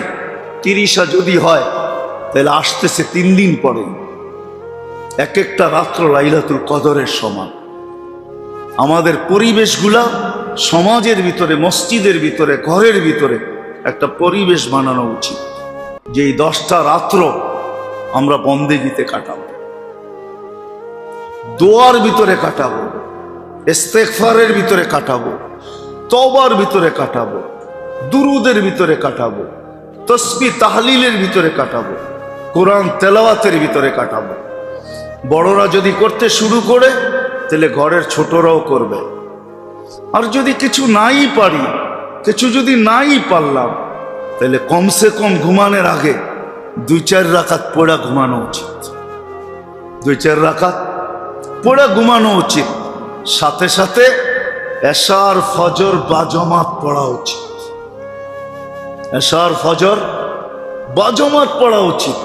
30 যদি হয় তাহলে আসতেছে 3 দিন পরে। এক একটা রাত্র লাইলাতুল কদরের সমান। আমাদের পরিবেশগুলা সমাজের ভিতরে, মসজিদের ভিতরে, ঘরের ভিতরে একটা পরিবেশ বানানো উচিত, যে এই 10টা রাত্র আমরা বন্দেগীতে কাটাবো, দোয়ার ভিতরে কাটাবো, ইস্তেগফারের ভিতরে কাটাবো, তওবার ভিতরে কাটাবো, দুরুদের ভিতরে কাটাবো, তাসবিহ তাহলিলের ভিতরে কাটাবো, কোরআন তেলাওয়াতের ভিতরে কাটাবো। বড়রা যদি করতে শুরু করে তাহলে ঘরের ছোটরাও করবে। আর যদি কিছু নাই পারি, কিছু যদি নাই পারলাম, তাহলে কমসে কম ঘুমানোর আগে 2-4 রাকাত পড়া ঘুমানো উচিত। 2-4 রাকাত পড়া ঘুমানো উচিত। সাথে সাথে এশার ফজর বাজমাত পড়া উচিত। এশার ফজর বাজমাত পড়া উচিত।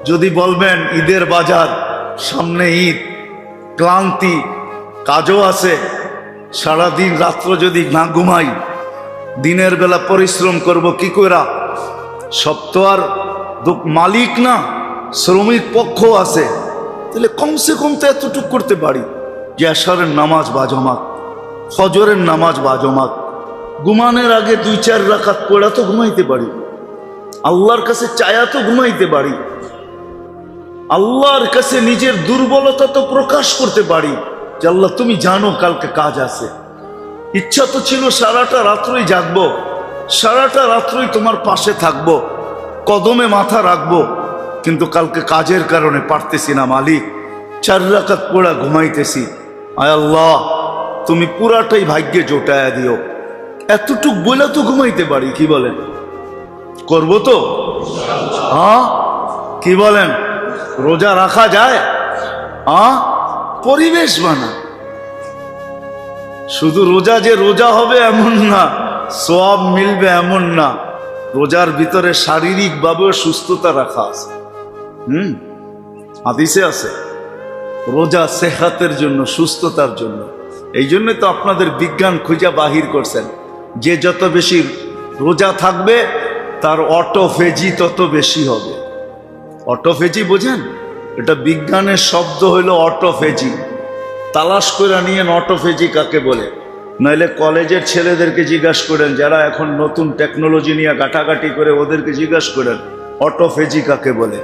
যদি বলবেন ঈদের বাজার, সামনে ঈদ, ক্লান্তি, কাজও আছে, সারাদিন রাত্র যদি না ঘুমাই, দিনের বেলা পরিশ্রম করব কি করে? সব তো আর মালিক না, শ্রমিক পক্ষ আছে। তাহলে কমসে কম তো এতটুকু করতে পারি যে এশারের নামাজ বাজমাত, ফজরের নামাজ বাজমাত, ঘুমানোর আগে 2-4 রাকাত পড়া তো ঘুমাইতে পারি, আল্লাহর কাছে চায়া তো ঘুমাইতে পারি, আল্লাহর কাছে নিজের দুর্বলতা তো প্রকাশ করতে পারি যে আল্লাহ তুমি জানো কালকে কাজ আছে। ইচ্ছা তো ছিল সারাটা রাত্রই জাগবো, সারাটা রাত্রই তোমার পাশে থাকবো, কদমে মাথা রাখবো, কিন্তু কালকে কাজের কারণে পারতেছি না মালিক, 4 রাকাত পড়া ঘুমাইতেছি। আয় আল্লাহ তুমি পুরাটাই ভাগ্যে জোটায়া দিও। এতটুক বলে তো ঘুমাইতে পারি, কি বলেন? করবো তো? হ্যাঁ, কি বলেন? রোজা রাখা যায়? পরিবেশ বানা। শুধু রোজা যে রোজা হবে এমন না, সওয়াব মিলবে এমন না। রোজার ভিতরে শারীরিক ভাবেও সুস্থতা রাখা আছে। হাদিসে আছে রোজা সেহাতের জন্য, সুস্থতার জন্য। এই জন্য তো আপনাদের বিজ্ঞান খুঁজা বাহির করছেন যে যত বেশি রোজা থাকবে তার অটোফেজি তত বেশি হবে। অটোফেজি বোঝেন? এটা বিজ্ঞানের শব্দ হইল অটোফেজি। তালাশ করে নিয়েন অটোফেজি কাকে বলে, নইলে কলেজের ছেলেদেরকে জিজ্ঞাসা করেন, যারা এখন নতুন টেকনোলজি নিয়ে ঘাটাঘাটি করে, ওদেরকে জিজ্ঞাসা করেন অটোফেজি কাকে বলে।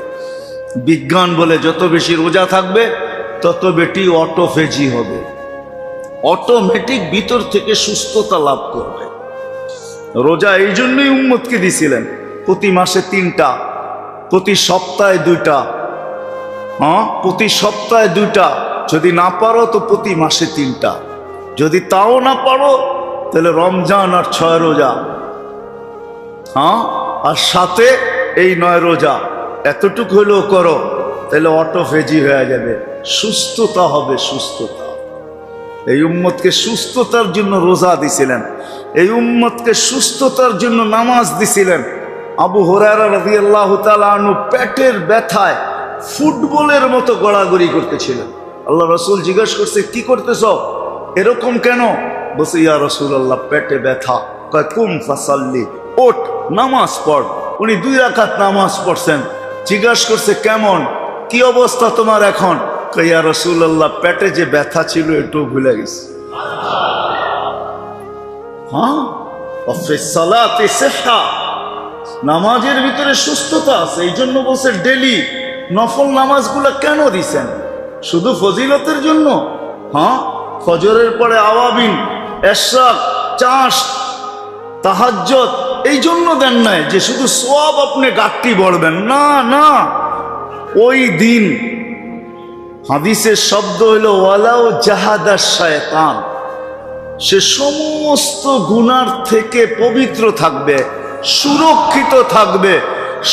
বিজ্ঞান বলে যত বেশি রোজা থাকবে তত বেশি অটোফেজি হবে, অটোমেটিক ভিতর থেকে সুস্থতা লাভ করবে। রোজা এই জন্যই উম্মতকে দিছিলেন প্রতি মাসে 3টা, প্রতি সপ্তাহে 2টা। প্রতি সপ্তাহে 2টা, যদি না পারো তো প্রতি মাসে 3টা। যদি তাও না পারো তাহলে রমজান আর 6 রোজা, আর সাথে এই 9 রোজা, এতটুকু হলেও করো, তাহলে অটোফেজি হয়ে যাবে, সুস্থতা হবে। সুস্থতা, এই উম্মতকে সুস্থতার জন্য রোজা দিছিলেন, এই উম্মতকে সুস্থতার জন্য নামাজ দিছিলেন। আবু হুরায়রা রাদিয়াল্লাহু তাআলা আনহু পেটের ব্যথায় ফুটবলের মতো গড়াগড়ি করতেছিলেন। আল্লাহ রাসূল জিজ্ঞাসা করছে, কি করতেছ এরকম কেন? বলছে, ইয়া রাসূলুল্লাহ পেটে ব্যথা। কয় কুম ফাসাল্লি, ওঠ নামাজ পড়। উনি 2 রাকাত নামাজ পড়ছেন। জিজ্ঞাসা করছে, কেমন, কি অবস্থা তোমার এখন? কয় ইয়া রাসূলুল্লাহ পেটে যে ব্যথা ছিল একটু ভুলে গেছি। নামাজের ভিতরে সুস্থতা আছে, এই জন্য বলছে ডেলি নফল নামাজগুলো কেন দিছেন? শুধু ফজিলতের জন্য? ফজরের পরে আওয়াবিন, ইশরাক, চাষ, তাহাজ্জুদ এই জন্য দেন নাই যে শুধু সওয়াব আপনি গাট্টি বড়বেন, না না। ওই দিন হাদিসের শব্দ হইল ওয়ালাউ জাহাদা শয়তান, সে সমস্ত গুনার থেকে পবিত্র থাকবে, সুরক্ষিত থাকবে।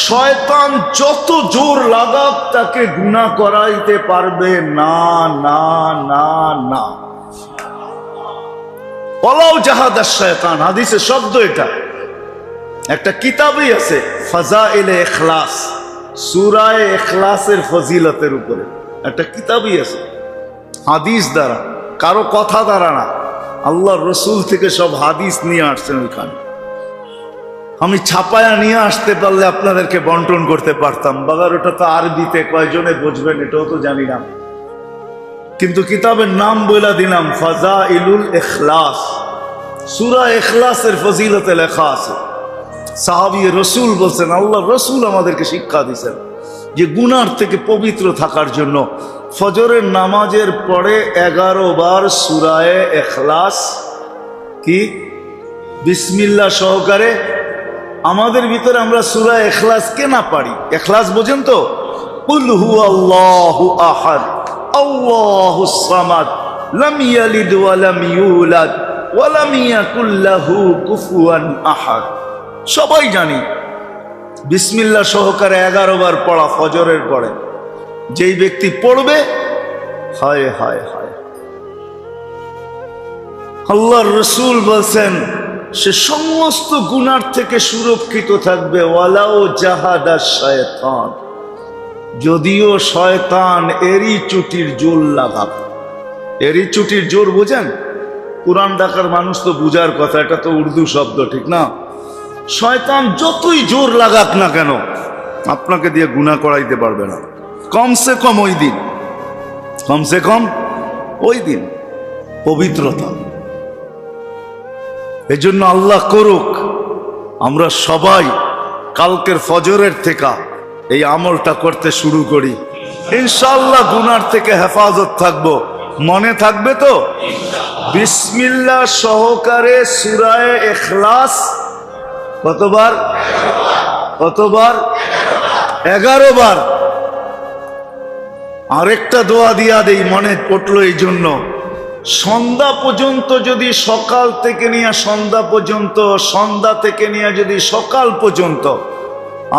শয়তান যত জোর লাগাক তাকে গুনাহ করাইতে পারবে না, না, না, না। ওয়ালাউ জাহাদাশ শয়তান, হাদিসে শব্দ এটা। একটা কিতাবই আছে ফাজাইলে ইখলাস, সূরা ইখলাসের ফজিলতের উপরে একটা কিতাবই আছে, হাদিস দ্বারা, কারো কথা দ্বারা না, আল্লাহর রসুল থেকে সব হাদিস নিয়ে আসছেন ওইখানে। আমি ছাপায়া নিয়ে আসতে পারলে আপনাদেরকে বন্টন করতে পারতাম, বাগার ওটা তো আরবিতে, কয়জনে বুঝবেন এটাও তো জানি না, কিন্তু কিতাবের নাম বলে দিলাম ফাজাইলুল ইখলাস। সূরা ইখলাসের ফজিলতে লেখা আছে। সাহাবী রসুল বলছেন, আল্লাহর রসুল আমাদেরকে শিক্ষা দিয়েছেন যে গুনার থেকে পবিত্র থাকার জন্য ফজরের নামাজের পরে 11 বার সূরা ইখলাস কি বিসমিল্লাহ সহকারে। আমাদের ভিতরে আমরা সূরা ইখলাস কে না পারি? ইখলাস বোঝেন তো? কুল হুয়াল্লাহু আহাদ আল্লাহুস সামাদ লাম ইয়ালিদ ওয়া লাম ইউলাদ ওয়া লাম ইয়াকুল লাহু কুফুয়ান আহাদ। সবাই জানি বিসমিল্লাহ সহকারে 11 বার পড়া ফজরের পরে যেই ব্যক্তি পড়বে, হায় হায় হায়, আল্লাহর রসুল বলছেন সে সমস্ত গুনার থেকে সুরক্ষিত থাকবে। ওয়ালাউ জাহাদাশ শয়তান, যদিও শয়তান এরি চুটির জোর লাগাক। এরি চুটির জোর বোঝেন? পুরান ঢাকার মানুষ তো বুঝার কথা, এটা তো উর্দু শব্দ, ঠিক না? শয়তান যতই জোর লাগাক না কেন আপনাকে দিয়ে গুনাহ করাইতে পারবে না, কমসে কম ওই দিন, কমসে কম ওই দিন পবিত্রতা। এজন্য আল্লাহ করুক আমরা সবাই কালকের ফজরের থেকে এই আমলটা করতে শুরু করি, ইনশাআল্লাহ গুনার থেকে হেফাজত থাকবো। মনে থাকবে তো? বিসমিল্লাহ সহকারে সূরা ইখলাস কতবার? কতবার? 11 বার। আরেকটা দোয়া দিয়া দেই, মনে পড়লো এই জন্য, সন্ধ্যা পর্যন্ত যদি সকাল থেকে নিয়ে সন্ধ্যা পর্যন্ত, সন্ধ্যা থেকে নিয়ে যদি সকাল পর্যন্ত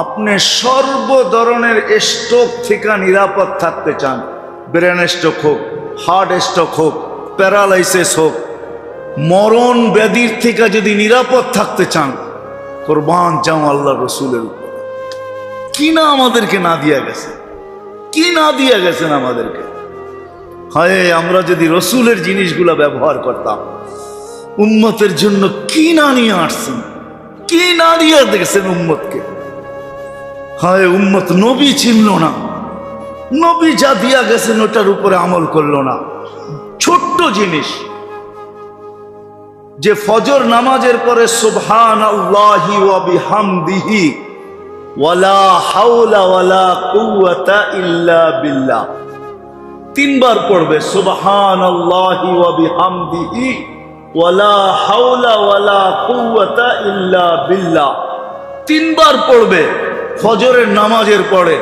আপনি সর্ব ধরনের স্ট্রোক থেকে নিরাপদ থাকতে চান, ব্রেন স্ট্রোক হোক, হার্ট স্ট্রোক হোক, প্যারালাইসিস হোক, মরণ ব্যাধির থেকে যদি নিরাপদ থাকতে চান, কোরবান যাও আল্লাহ রসুলের উপর। কি না আমাদেরকে না দিয়া গেছে, কি না দিয়া গেছেন আমাদেরকে। হায়, আমরা যদি রসুলের জিনিসগুলো ব্যবহার করতাম, উম্মতের জন্য কি না নিয়ে আসছেন, কি না দিয়ে গেছেন উম্মতকে। হায়, উম্মত নবী চিনল না, নবী যা দিয়া গেছেন ওটার উপরে আমল করলো না। ছোট্ট জিনিস যে ফজর নামাজের পরে সুবহানাল্লাহি ওয়া বিহামদিহি ওয়ালা হাওলা ওয়ালা কুওয়াতা ইল্লা বিল্লাহ 3 বার পড়বে, সুবহানাল্লাহি ওয়া বিহামদিহি ওয়ালা হাওলা ওয়ালা কুওয়াতা ইল্লা বিল্লাহ 3 বার পড়বে ফজরের নামাজের পরে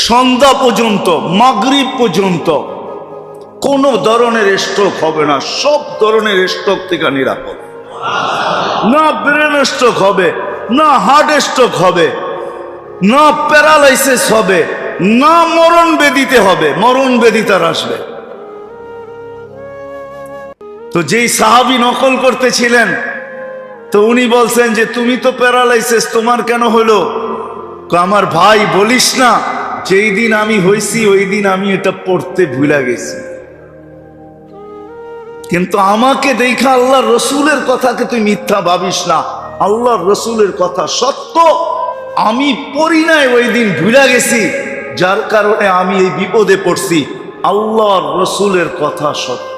সন্ধ্যা পর্যন্ত, মাগরিব পর্যন্ত। কোন ধরনের স্ট্রোক হবে না, সব ধরনের স্ট্রোক থেকে নিরাপদ। না ব্রেন স্ট্রোক হবে, না হার্ট স্ট্রোক হবে, না প্যারালাইসিস হবে, না মরণ ব্যাধিতে হবে, মরণ ব্যাধি তার আসবে। তো যেই সাহাবী নকল করতেছিলেন, তো উনি বলছেন যে তুমি তো প্যারালাইসিস, তোমার কেন হলো? আমার ভাই বলিস না, যেই দিন আমি হইছি ওই দিন আমি এটা পড়তে ভুলে গেছি, কিন্তু আমাকে দেখা আল্লাহর রসুলের কথাকে তুই মিথ্যা ভাবিস না, আল্লাহর রসুলের কথা সত্য, আমি পড়ি নাই ওই দিন ভুলে গেছি, যার কারণে আমি এই বিপদে পড়ছি। আল্লাহর রসুলের কথা সত্য।